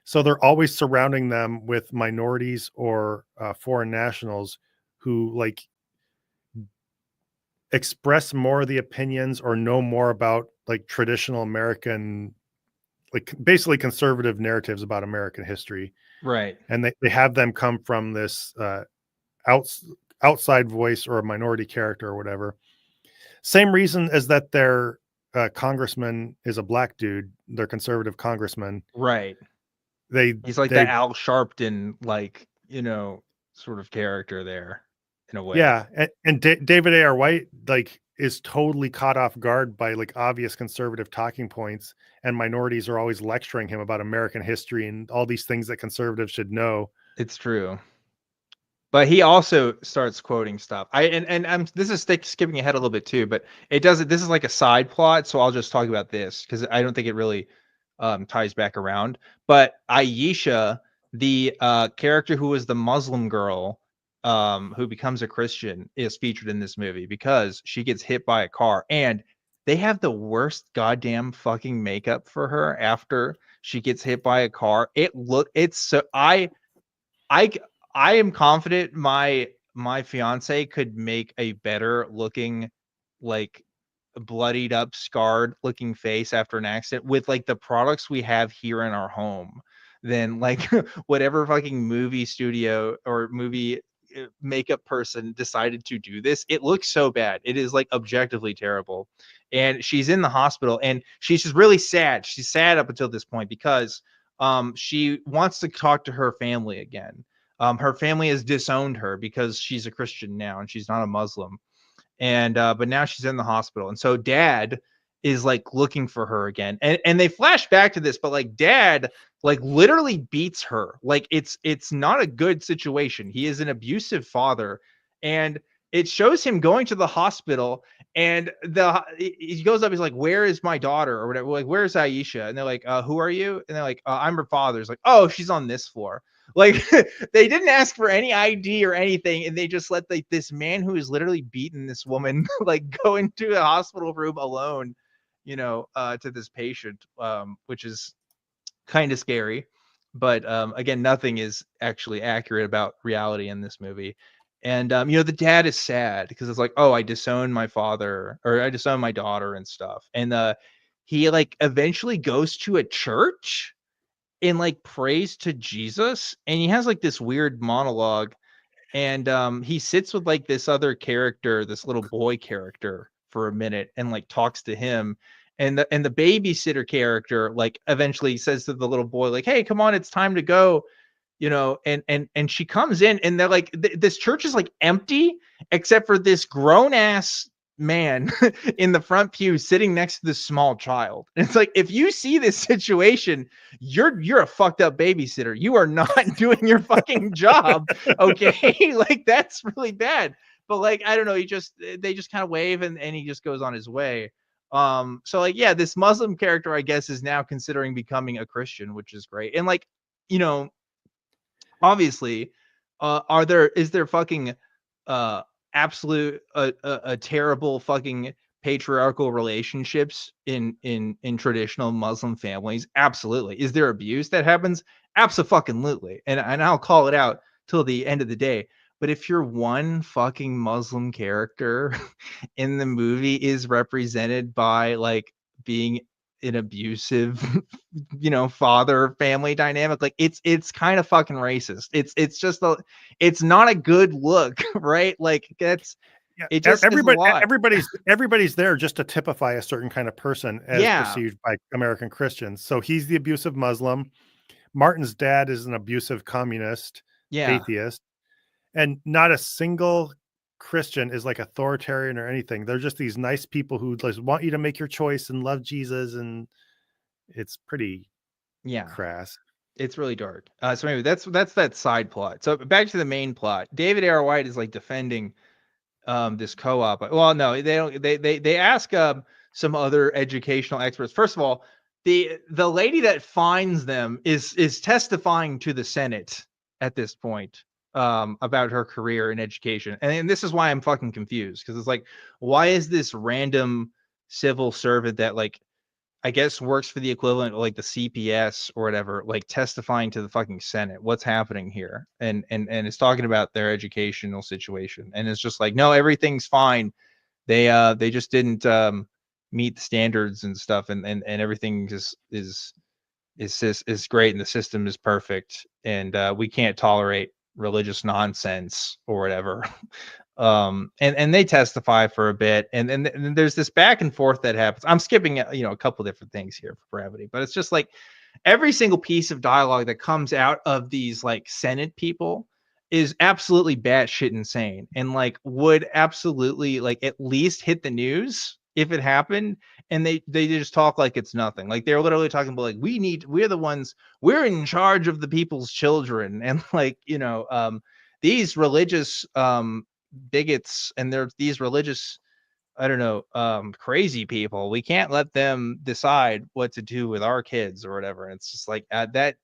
S2: So they're always surrounding them with minorities or foreign nationals who like express more of the opinions or know more about like traditional American, like basically conservative narratives about American history.
S1: Right.
S2: And they have them come from this outside voice or a minority character or whatever. Same reason as that their congressman is a black dude, their conservative congressman.
S1: Right. He's like that Al Sharpton, like, you know, sort of character there in a way.
S2: Yeah. And David A.R. White, like is totally caught off guard by like obvious conservative talking points, and minorities are always lecturing him about American history and all these things that conservatives should know.
S1: It's true. But he also starts quoting stuff. I'm this is skipping ahead a little bit too, but it doesn't. This is like a side plot, so I'll just talk about this because I don't think it really ties back around. But Aisha, the character who was the Muslim girl who becomes a Christian, is featured in this movie because she gets hit by a car, and they have the worst goddamn fucking makeup for her after she gets hit by a car. It's so I am confident my fiance could make a better looking, like, bloodied up, scarred looking face after an accident with like the products we have here in our home than like whatever fucking movie studio or movie makeup person decided to do this. It looks so bad. It is like objectively terrible. And she's in the hospital and she's just really sad. She's sad up until this point because she wants to talk to her family again. Her family has disowned her because she's a Christian now and she's not a Muslim. And but now she's in the hospital. And so dad is like looking for her again. And they flash back to this, but like dad like literally beats her. Like it's not a good situation. He is an abusive father. And it shows him going to the hospital and he goes up, he's like, "Where is my daughter?" or whatever. Like, "Where's Aisha?" And they're like, "Who are you?" And they're like, "I'm her father." It's like, "Oh, she's on this floor." Like they didn't ask for any ID or anything, and they just let like this man who is literally beaten this woman like go into a hospital room alone, to this patient, which is kind of scary. But again, nothing is actually accurate about reality in this movie. And the dad is sad because it's like, "Oh, I disowned my father or I disowned my daughter and stuff." And he like eventually goes to a church and like prays to Jesus, and he has like this weird monologue, and he sits with like this other character, this little boy character, for a minute and like talks to him. And the babysitter character like eventually says to the little boy like, "Hey, come on, it's time to go." And she comes in and they're like, this church is like empty except for this grown ass man in the front pew sitting next to this small child. And it's like, if you see this situation, you're a fucked up babysitter. You are not doing your fucking job. Okay. Like that's really bad. But like, I don't know, they just kind of wave and he just goes on his way. So like, yeah, this Muslim character, I guess, is now considering becoming a Christian, which is great. And like, obviously, is there fucking absolute terrible fucking patriarchal relationships in traditional Muslim families? Absolutely. Is there abuse that happens? Absolutely. And I'll call it out till the end of the day. But if you're one fucking Muslim character in the movie is represented by like being an abusive father family dynamic, like it's kind of fucking racist. It's not a good look. Right? Like that's it. Just
S2: everybody's there just to typify a certain kind of person as perceived by American Christians. So he's the abusive Muslim. Martin's dad is an abusive communist, atheist, and not a single Christian is like authoritarian or anything. They're just these nice people who just want you to make your choice and love Jesus, and it's pretty crass.
S1: It's really dark. So anyway, that's that side plot. So back to the main plot. David Ayer White is like defending this co-op. Well, no, they don't. They ask some other educational experts. First of all, the lady that finds them is testifying to the Senate at this point about her career in education. And this is why I'm fucking confused, because it's like, why is this random civil servant that like I guess works for the equivalent of like the CPS or whatever, like testifying to the fucking Senate? What's happening here? And it's talking about their educational situation. And it's just like, no, everything's fine. They just didn't meet the standards and stuff, and everything is great, and the system is perfect, and we can't tolerate religious nonsense or whatever. And they testify for a bit, and then there's this back and forth that happens. I'm skipping a couple different things here for brevity, but it's just like every single piece of dialogue that comes out of these like Senate people is absolutely batshit insane and like would absolutely like at least hit the news if it happened. And they just talk like it's nothing. Like they're literally talking about like we're the ones, we're in charge of the people's children. And like, these religious bigots and these religious, I don't know, crazy people, we can't let them decide what to do with our kids or whatever. And it's just like that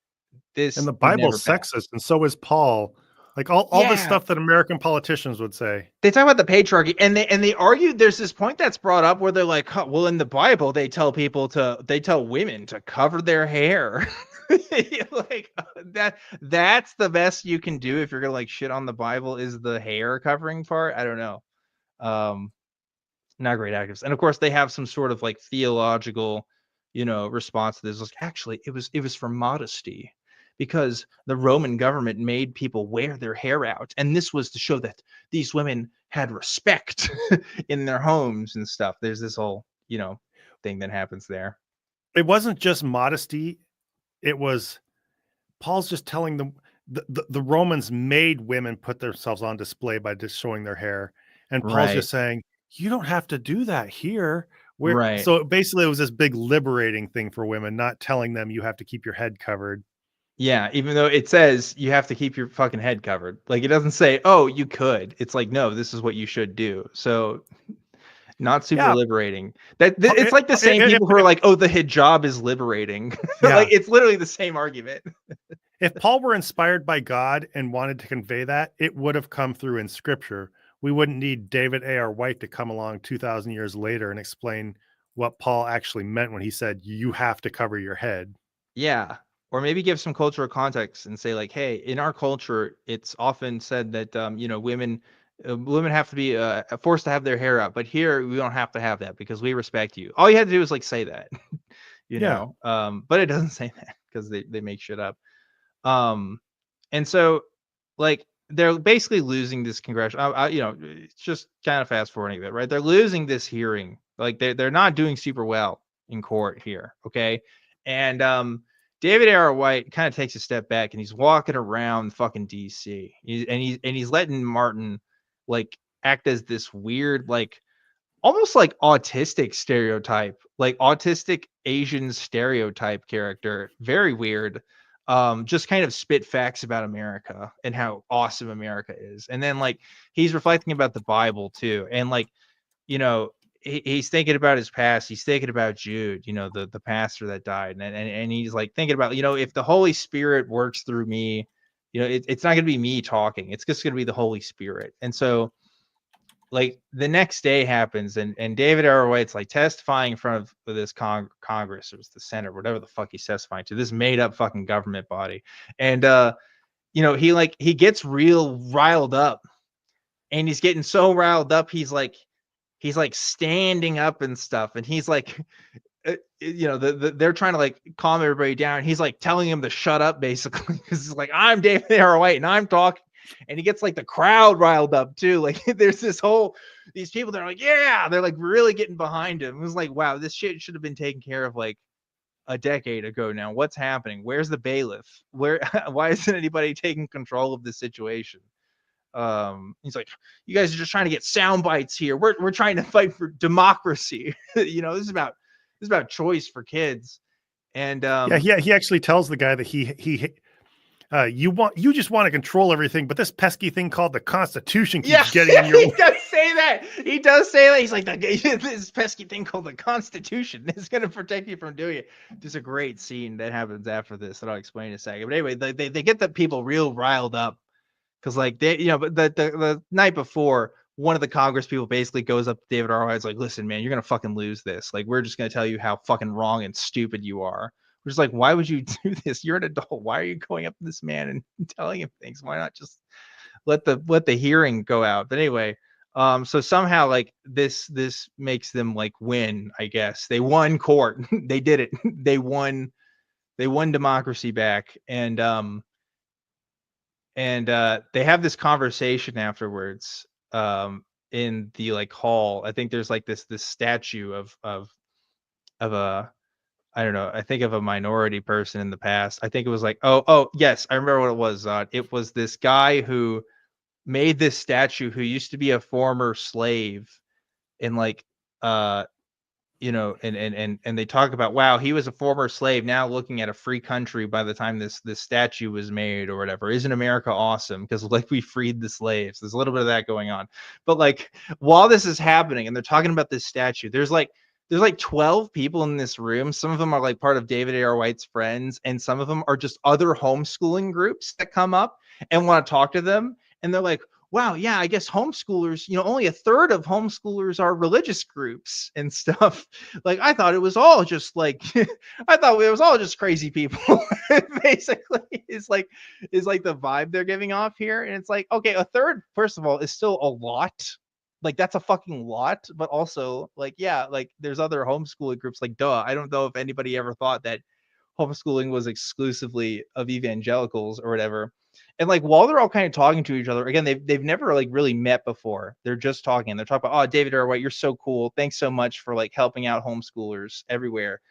S1: this
S2: And the
S1: would never
S2: Bible's
S1: pass.
S2: sexist, and so is Paul. Like all the stuff that American politicians would say.
S1: They talk about the patriarchy, and they argue. There's this point that's brought up where they're like, huh, well, in the Bible, they tell women to cover their hair. Like that's the best you can do if you're gonna like shit on the Bible is the hair covering part. I don't know. Not great actors. And of course they have some sort of like theological, response to this. Like, actually, it was for modesty because the Roman government made people wear their hair out. And this was to show that these women had respect in their homes and stuff. There's this whole, thing that happens there.
S2: It wasn't just modesty. It was Paul's just telling them the Romans made women put themselves on display by just showing their hair. And Paul's just saying, you don't have to do that here.
S1: Right.
S2: So basically it was this big liberating thing for women, not telling them you have to keep your head covered.
S1: Yeah, even though it says you have to keep your fucking head covered. Like it doesn't say, oh, you could. It's like, no, this is what you should do. So not super liberating. It's like the same people who are like, oh, the hijab is liberating. Like it's literally the same argument.
S2: If Paul were inspired by God and wanted to convey that, it would have come through in scripture. We wouldn't need David A.R. White to come along 2,000 years later and explain what Paul actually meant when he said, you have to cover your head.
S1: Yeah. Or maybe give some cultural context and say like, hey, in our culture, it's often said that, women have to be forced to have their hair out. But here we don't have to have that because we respect you. All you had to do is like say that, know, but it doesn't say that because they make shit up. And so like, they're basically losing this congressional, it's just kind of fast forwarding it, right? They're losing this hearing. Like they're not doing super well in court here. Okay. And, David A.R. White kind of takes a step back and he's walking around fucking DC. He's letting Martin like act as this weird, like almost like autistic stereotype, like autistic Asian stereotype character. Very weird. Just kind of spit facts about America and how awesome America is. And then like he's reflecting about the Bible too. And like, he's thinking about his past. He's thinking about Jude, the pastor that died. And he's like thinking about, if the Holy Spirit works through me, it's not going to be me talking. It's just going to be the Holy Spirit. And so like the next day happens and David R. White's like testifying in front of this Congress or the Senate, whatever the fuck he's testifying to, this made up fucking government body. And, he gets real riled up and he's getting so riled up. He's like standing up and stuff. And he's like, they're trying to like calm everybody down. He's like telling him to shut up basically. Cause he's like, I'm David R. White and I'm talking. And he gets like the crowd riled up too. Like there's these people that are like, yeah, they're like really getting behind him. It was like, wow, this shit should have been taken care of like a decade ago now. What's happening? Where's the bailiff? Why isn't anybody taking control of the situation? He's like, you guys are just trying to get sound bites here. We're trying to fight for democracy. This is about choice for kids. And
S2: he actually tells the guy that you just want to control everything, but this pesky thing called the Constitution keeps getting in your way.
S1: He does say that. He's like, this pesky thing called the Constitution is going to protect you from doing it. There's a great scene that happens after this that I'll explain in a second. But anyway, they get the people real riled up because like but the night before, one of the Congress people basically goes up to David R. White's like, listen, man, you're going to fucking lose this. Like, we're just going to tell you how fucking wrong and stupid you are. We're just like, why would you do this? You're an adult. Why are you going up to this man and telling him things? Why not just let the hearing go out? But anyway, so somehow like this makes them like win, I guess. They won court. They did it. They won democracy back. And they have this conversation afterwards in the like hall. I think there's like this statue of a I don't know. I think of a minority person in the past. I think it was like, oh, yes, I remember what it was. It was this guy who made this statue who used to be a former slave, and like, and they talk about, wow, he was a former slave, now looking at a free country by the time this statue was made or whatever. Isn't America awesome? Because like we freed the slaves. There's a little bit of that going on. But like while this is happening and they're talking about this statue, there's like 12 people in this room. Some of them are like part of David A.R. White's friends, and some of them are just other homeschooling groups that come up and want to talk to them. And they're like, wow, yeah, I guess homeschoolers, only a third of homeschoolers are religious groups and stuff. Like, I thought it was all just like, I thought it was all just crazy people. Basically, is like the vibe they're giving off here. And it's like, okay, a third, first of all, is still a lot. Like, that's a fucking lot. But also, like, yeah, like there's other homeschooling groups. Like, duh, I don't know if anybody ever thought that homeschooling was exclusively of evangelicals or whatever. And like while they're all kind of talking to each other, again, they've never like really met before. They're just talking. They're talking about, oh, David R. White, you're so cool. Thanks so much for like helping out homeschoolers everywhere.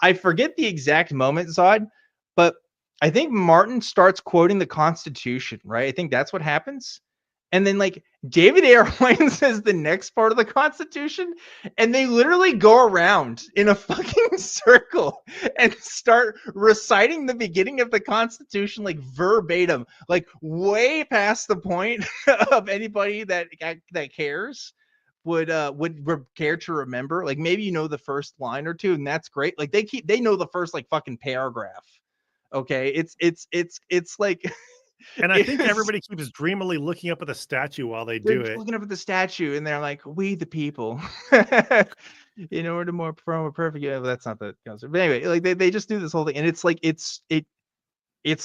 S1: I forget the exact moment, Zod, but I think Martin starts quoting the Constitution, right? I think that's what happens. And then like David A. R. White says the next part of the Constitution, and they literally go around in a fucking circle and start reciting the beginning of the Constitution like verbatim, like way past the point of anybody that cares would care to remember. Like maybe the first line or two, and that's great. Like they know the first like fucking paragraph. Okay, it's like.
S2: And I think everybody keeps dreamily looking up at the statue while they do it.
S1: Looking up at the statue, and they're like, "We the people." In order to promote perfect. Yeah, but that's not the concept. But anyway, like they just do this whole thing, and it's like it's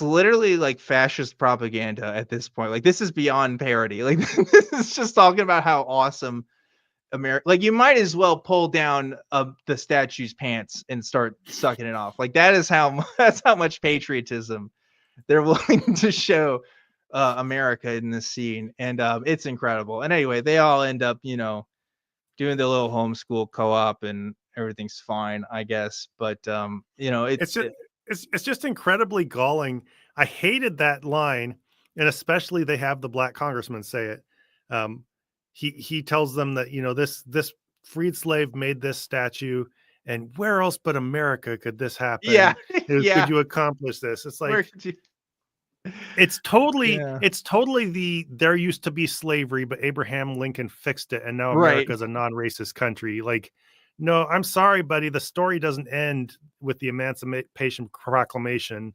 S1: literally like fascist propaganda at this point. Like this is beyond parody. Like this is just talking about how awesome America. Like you might as well pull down the statue's pants and start sucking it off. Like that's how much patriotism they're willing to show America in this scene, and it's incredible. And anyway, they all end up doing the little homeschool co-op, and everything's fine, I guess. But
S2: it's just incredibly galling. I hated that line, and especially they have the black congressman say it. He tells them that this freed slave made this statue, and where else but America could this happen?
S1: Yeah,
S2: could you accomplish this? It's like it's totally there used to be slavery, but Abraham Lincoln fixed it, and now America's a non-racist country. Like, no, I'm sorry, buddy. The story doesn't end with the Emancipation Proclamation.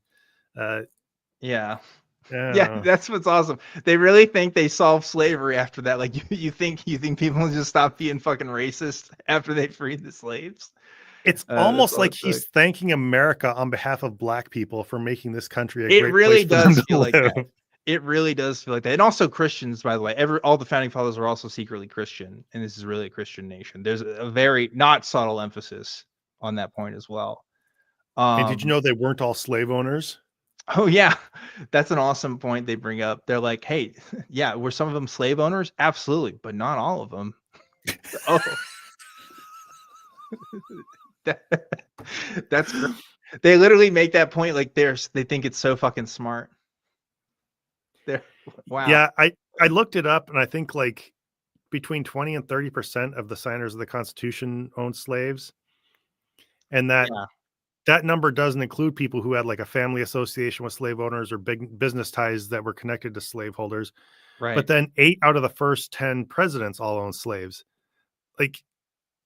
S1: Yeah, that's what's awesome. They really think they solved slavery after that. Like, you think people will just stop being fucking racist after they freed the slaves?
S2: It's almost like he's thanking America on behalf of black people for making this country a great
S1: really
S2: place for them
S1: does
S2: to
S1: feel like
S2: live.
S1: that. It really does feel like that. And also Christians, by the way. All the founding fathers were also secretly Christian, and this is really a Christian nation. There's a very not subtle emphasis on that point as well.
S2: And did you know they weren't all slave owners?
S1: Oh yeah, that's an awesome point they bring up. They're like, hey, yeah, were some of them slave owners? Absolutely, but not all of them. Oh. That's great. They literally make that point like they think it's so fucking smart. Wow.
S2: Yeah, I looked it up, and I think like between 20 and 30% of the signers of the Constitution owned slaves, and that number doesn't include people who had like a family association with slave owners or big business ties that were connected to slaveholders.
S1: Right.
S2: But then 8 out of the first 10 presidents all owned slaves. Like,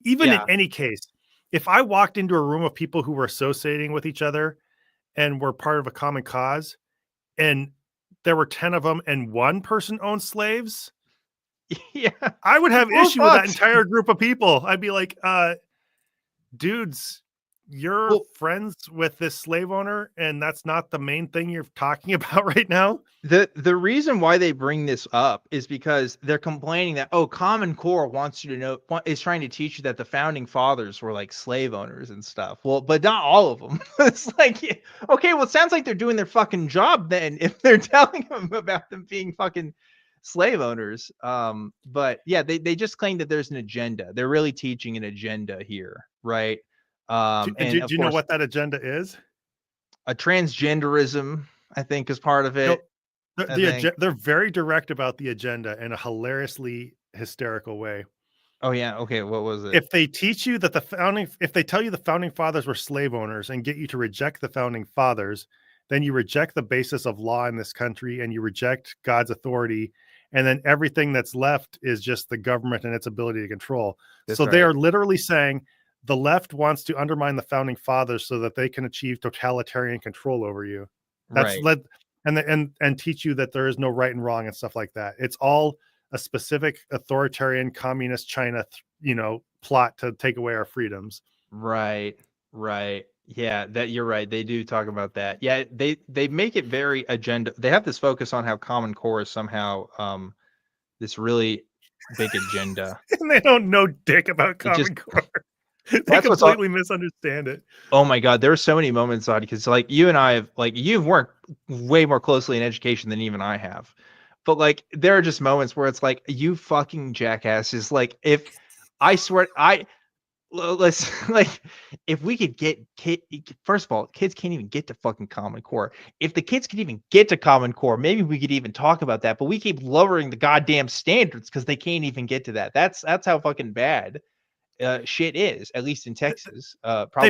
S2: even in any case, if I walked into a room of people who were associating with each other and were part of a common cause, and there were 10 of them and one person owned slaves, I would have issue with that entire group of people. I'd be like, dudes, you're friends with this slave owner, and that's not the main thing you're talking about right now.
S1: The reason why they bring this up is because they're complaining that, Common Core wants you to know, is trying to teach you that the founding fathers were like slave owners and stuff. Well, but not all of them. It's like, okay, well, it sounds like they're doing their fucking job then if they're telling them about them being fucking slave owners. But yeah, they just claim that there's an agenda. They're really teaching an agenda here, right? And
S2: do
S1: of
S2: you know
S1: course,
S2: what that agenda is?
S1: a transgenderism, I think, is part of it.
S2: They're very direct about the agenda in a hilariously hysterical way.
S1: Oh yeah, okay. What was it?
S2: If they teach you that if they tell you the founding fathers were slave owners and get you to reject the founding fathers, then you reject the basis of law in this country and you reject God's authority. And then everything that's left is just the government and its ability to control.
S1: That's
S2: so they
S1: right.
S2: are literally saying the left wants to undermine the founding fathers so that they can achieve totalitarian control over you. That's
S1: Right.
S2: led and teach you that there is no right and wrong and stuff like that. It's all a specific authoritarian communist China, plot to take away our freedoms.
S1: Right. Yeah, that you're right. They do talk about that. Yeah, they make it very agenda. They have this focus on how Common Core is somehow this really big agenda.
S2: And they don't know dick about Common Core. They completely misunderstand it.
S1: Oh my God, there are so many moments, Audie, because like you and I have you've worked way more closely in education than even I have. But like there are just moments where it's like, you fucking jackasses. Like if I swear let's if we could get first of all, kids can't even get to fucking Common Core. If the kids could even get to Common Core, maybe we could even talk about that. But we keep lowering the goddamn standards because they can't even get to that. That's how fucking bad shit is, at least in Texas. Probably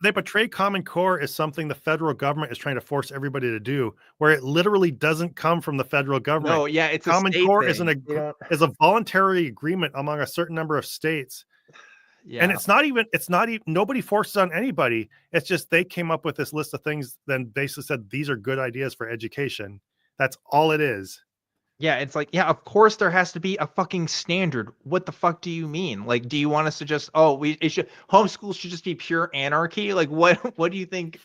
S2: they portray Common Core as something the federal government is trying to force everybody to do, where it literally doesn't come from the federal government.
S1: No, yeah, it's
S2: Common Core is a voluntary agreement among a certain number of states. Yeah. And it's not even nobody forces on anybody. It's just they came up with this list of things, then basically said these are good ideas for education. That's all it is.
S1: Yeah, it's like, yeah, of course there has to be a fucking standard. What the fuck do you mean? Like, do you want us to just homeschool should just be pure anarchy? Like what do you think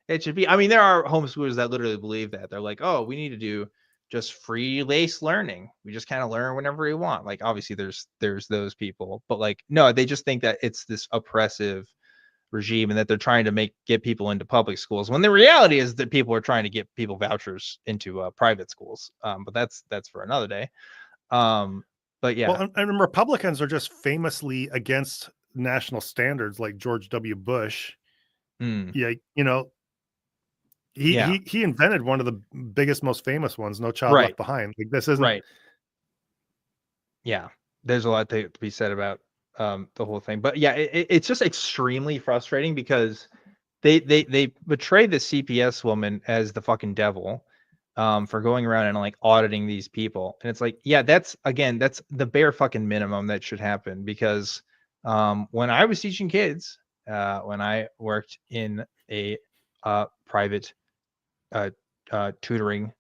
S1: it should be? I mean, there are homeschoolers that literally believe that. They're like, oh, we need to do just free lace learning. We just kind of learn whenever we want. Like obviously there's those people, but like no, they just think that it's this oppressive regime and that they're trying to get people into public schools, when the reality is that people are trying to get people vouchers into private schools. But that's for another day. But yeah,
S2: well, and Republicans are just famously against national standards, like George W. Bush. Yeah, he invented one of the biggest, most famous ones, No Child Left Behind. Like this isn't
S1: right. Yeah, there's a lot to be said about the whole thing, but yeah, it's just extremely frustrating because they portray the CPS woman as the fucking devil for going around and like auditing these people, and it's like, yeah, that's the bare fucking minimum that should happen, because when I was teaching kids, when I worked in a private tutoring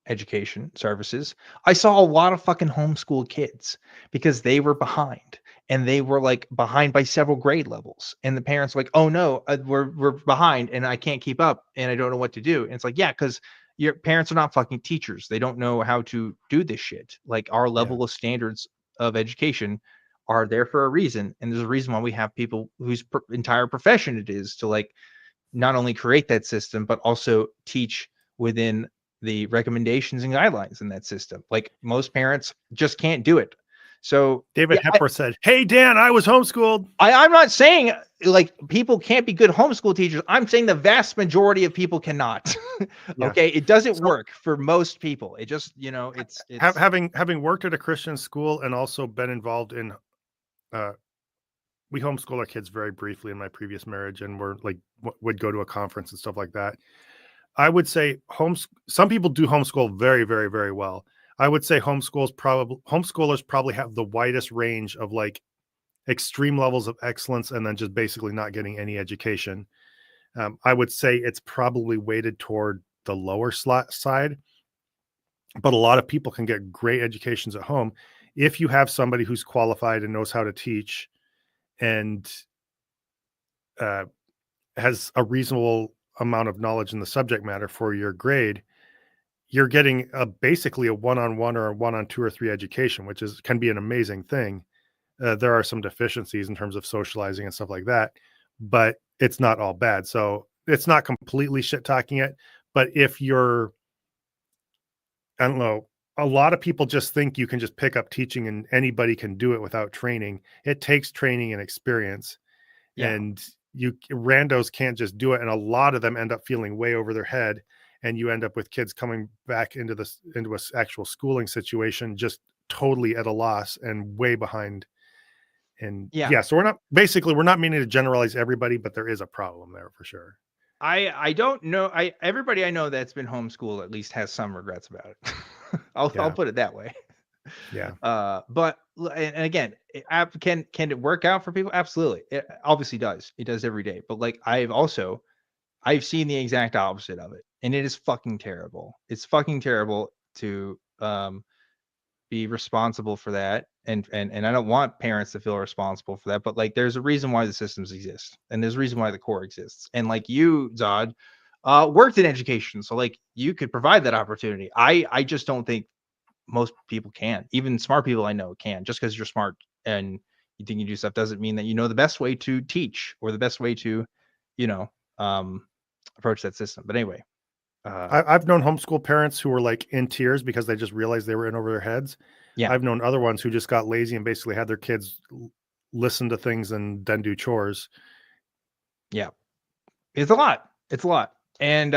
S1: education services, I saw a lot of fucking homeschool kids because they were behind, and they were like behind by several grade levels, and the parents were like, oh no, we're behind and I can't keep up and I don't know what to do. And it's like, yeah, because your parents are not fucking teachers. They don't know how to do this shit. Like our level of standards of education are there for a reason, and there's a reason why we have people whose entire profession it is to like not only create that system but also teach within the recommendations and guidelines in that system. Like most parents just can't do it. So
S2: David Hepworth said, hey Dan, I was homeschooled.
S1: I'm not saying like people can't be good homeschool teachers. I'm saying the vast majority of people cannot. Okay, it doesn't work for most people. It just, it's
S2: having worked at a Christian school and also been involved in we homeschool our kids very briefly in my previous marriage, and we're like would go to a conference and stuff like that. I would say some people do homeschool very, very, very well. I would say homeschoolers probably have the widest range of like extreme levels of excellence and then just basically not getting any education. I would say it's probably weighted toward the lower side, but a lot of people can get great educations at home if you have somebody who's qualified and knows how to teach and has a reasonable amount of knowledge in the subject matter for your grade. You're getting basically a one-on-one or a one-on-two or three education, which can be an amazing thing. There are some deficiencies in terms of socializing and stuff like that, but it's not all bad. So it's not completely shit talking it, but if you're, I don't know, a lot of people just think you can just pick up teaching and anybody can do it without training. It takes training and experience. Yeah. And randos can't just do it, and a lot of them end up feeling way over their head, and you end up with kids coming back into a actual schooling situation just totally at a loss and way behind. And so we're not meaning to generalize everybody, but there is a problem there for sure.
S1: I don't know. Everybody I know that's been homeschooled at least has some regrets about it. I'll put it that way.
S2: Yeah.
S1: But and again, can it work out for people? Absolutely. It obviously does. It does every day. But like I've seen the exact opposite of it, and it is fucking terrible. It's fucking terrible to be responsible for that. And I don't want parents to feel responsible for that, but like there's a reason why the systems exist, and there's a reason why the core exists. And like you, Zod, worked in education, so like you could provide that opportunity. I just don't think most people can. Even smart people I know can. Just because you're smart and you think you do stuff doesn't mean that you know the best way to teach or the best way to, approach that system. But anyway,
S2: I've known homeschool parents who were like in tears because they just realized they were in over their heads.
S1: Yeah.
S2: I've known other ones who just got lazy and basically had their kids listen to things and then do chores.
S1: Yeah. It's a lot. And,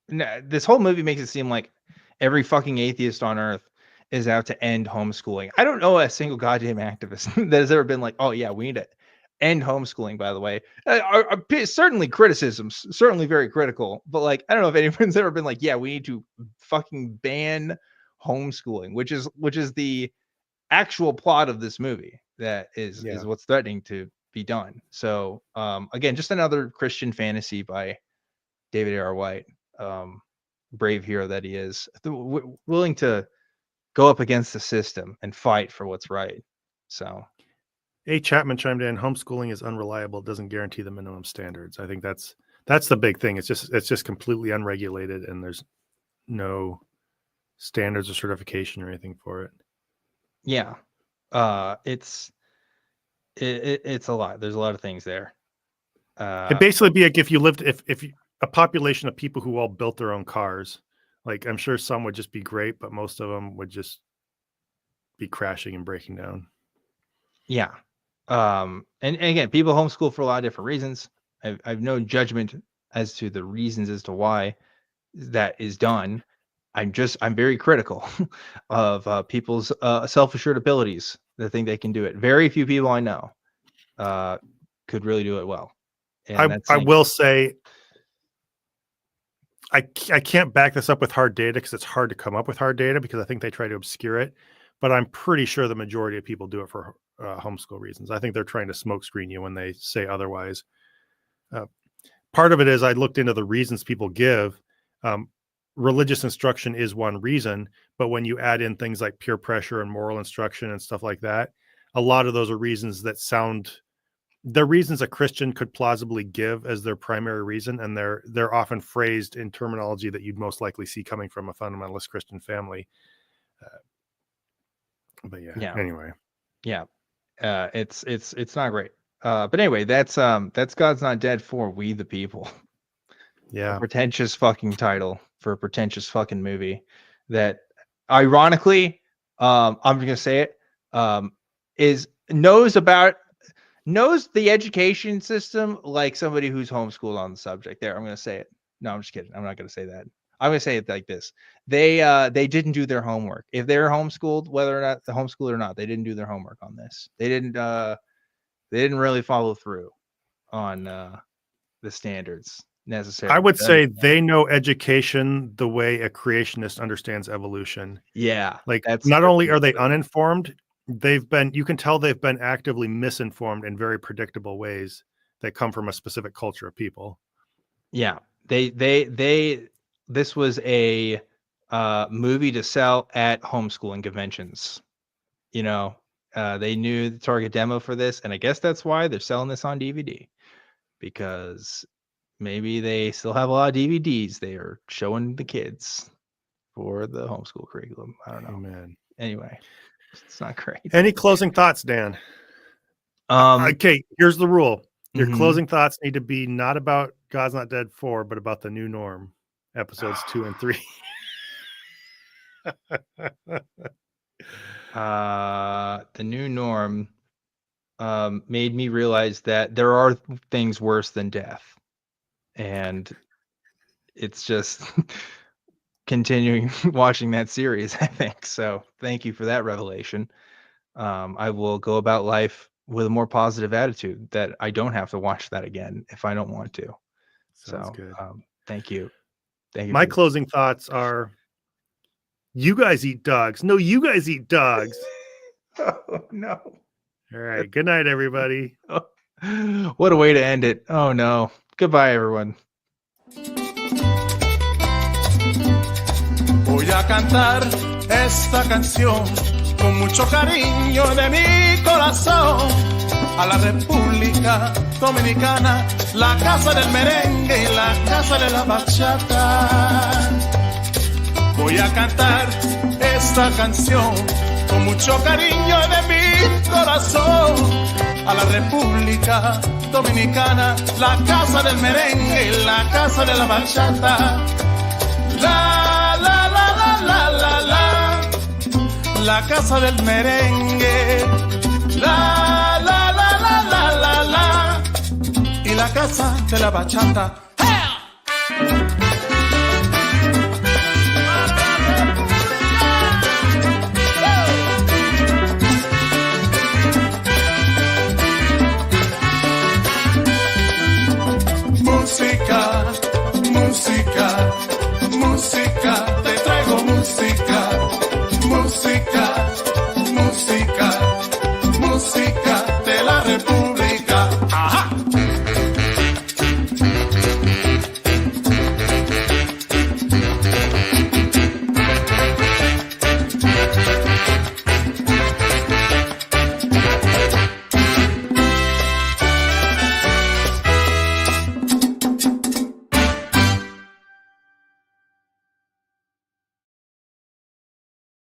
S1: this whole movie makes it seem like every fucking atheist on earth is out to end homeschooling. I don't know a single goddamn activist that has ever been like, oh yeah, we need to end homeschooling, by the way. Certainly criticisms, certainly very critical, but like, I don't know if anyone's ever been like, yeah, we need to fucking ban homeschooling, which is the actual plot of this movie that is what's threatening to be done. So again, just another Christian fantasy by David A.R. White, brave hero that he is, willing to go up against the system and fight for what's right. So
S2: A. Chapman chimed in, homeschooling is unreliable. It doesn't guarantee the minimum standards. I think that's the big thing. It's just completely unregulated, and there's no standards or certification or anything for it.
S1: Yeah. It's a lot. There's a lot of things there.
S2: It'd basically be like if you lived, if a population of people who all built their own cars, like I'm sure some would just be great, but most of them would just be crashing and breaking down.
S1: Yeah. And again, people homeschool for a lot of different reasons. I've no judgment as to the reasons as to why that is done. I'm very critical of people's self-assured abilities that think they can do it. Very few people I know could really do it well. And
S2: I will say, I can't back this up with hard data because it's hard to come up with hard data because I think they try to obscure it. But I'm pretty sure the majority of people do it for homeschool reasons. I think they're trying to smokescreen you when they say otherwise. Part of it is I looked into the reasons people give. Religious instruction is one reason, but when you add in things like peer pressure and moral instruction and stuff like that, a lot of those are reasons that they're reasons a Christian could plausibly give as their primary reason, and they're often phrased in terminology that you'd most likely see coming from a fundamentalist Christian family. But anyway,
S1: it's not great. But anyway, that's God's Not Dead for We the People.
S2: Yeah,
S1: a pretentious fucking title for a pretentious fucking movie that, ironically, I'm just gonna say it, knows the education system like somebody who's homeschooled on the subject. There, I'm gonna say it. No, I'm just kidding. I'm not gonna say that. I'm gonna say it like this: they didn't do their homework. If they're homeschooled, whether or not the homeschooled or not, they didn't do their homework on this. They didn't really follow through on the standards necessary.
S2: I would say they know education the way a creationist understands evolution.
S1: Yeah,
S2: like not only are they uninformed, you can tell they've been actively misinformed in very predictable ways that come from a specific culture of people.
S1: Yeah, this was a movie to sell at homeschooling conventions. They knew the target demo for this, and I guess that's why they're selling this on DVD, because maybe they still have a lot of DVDs they are showing the kids for the homeschool curriculum. I don't know.
S2: Amen.
S1: Anyway, it's not great.
S2: Any closing thoughts, Dan? Okay, here's the rule. Your closing thoughts need to be not about God's Not Dead 4, but about The New Norm, episodes 2 and 3.
S1: The New Norm. made me realize that there are things worse than death. And it's just continuing watching that series, I think. So thank you for that revelation. I will go about life with a more positive attitude that I don't have to watch that again if I don't want to.
S2: Sounds good.
S1: Thank you. Thank you.
S2: My closing thoughts are, you guys eat dogs. No, you guys eat dogs.
S1: Oh, no.
S2: All right. Good night, everybody.
S1: What a way to end it. Oh, no. Goodbye, everyone.
S12: Voy a cantar esta canción con mucho cariño de mi corazón a la República Dominicana, la casa del merengue y la casa de la bachata. Voy a cantar esta canción con mucho cariño de mi corazón a la República Dominicana, la casa del merengue y la casa de la bachata. La casa del merengue, la y la casa de la bachata. Música, música.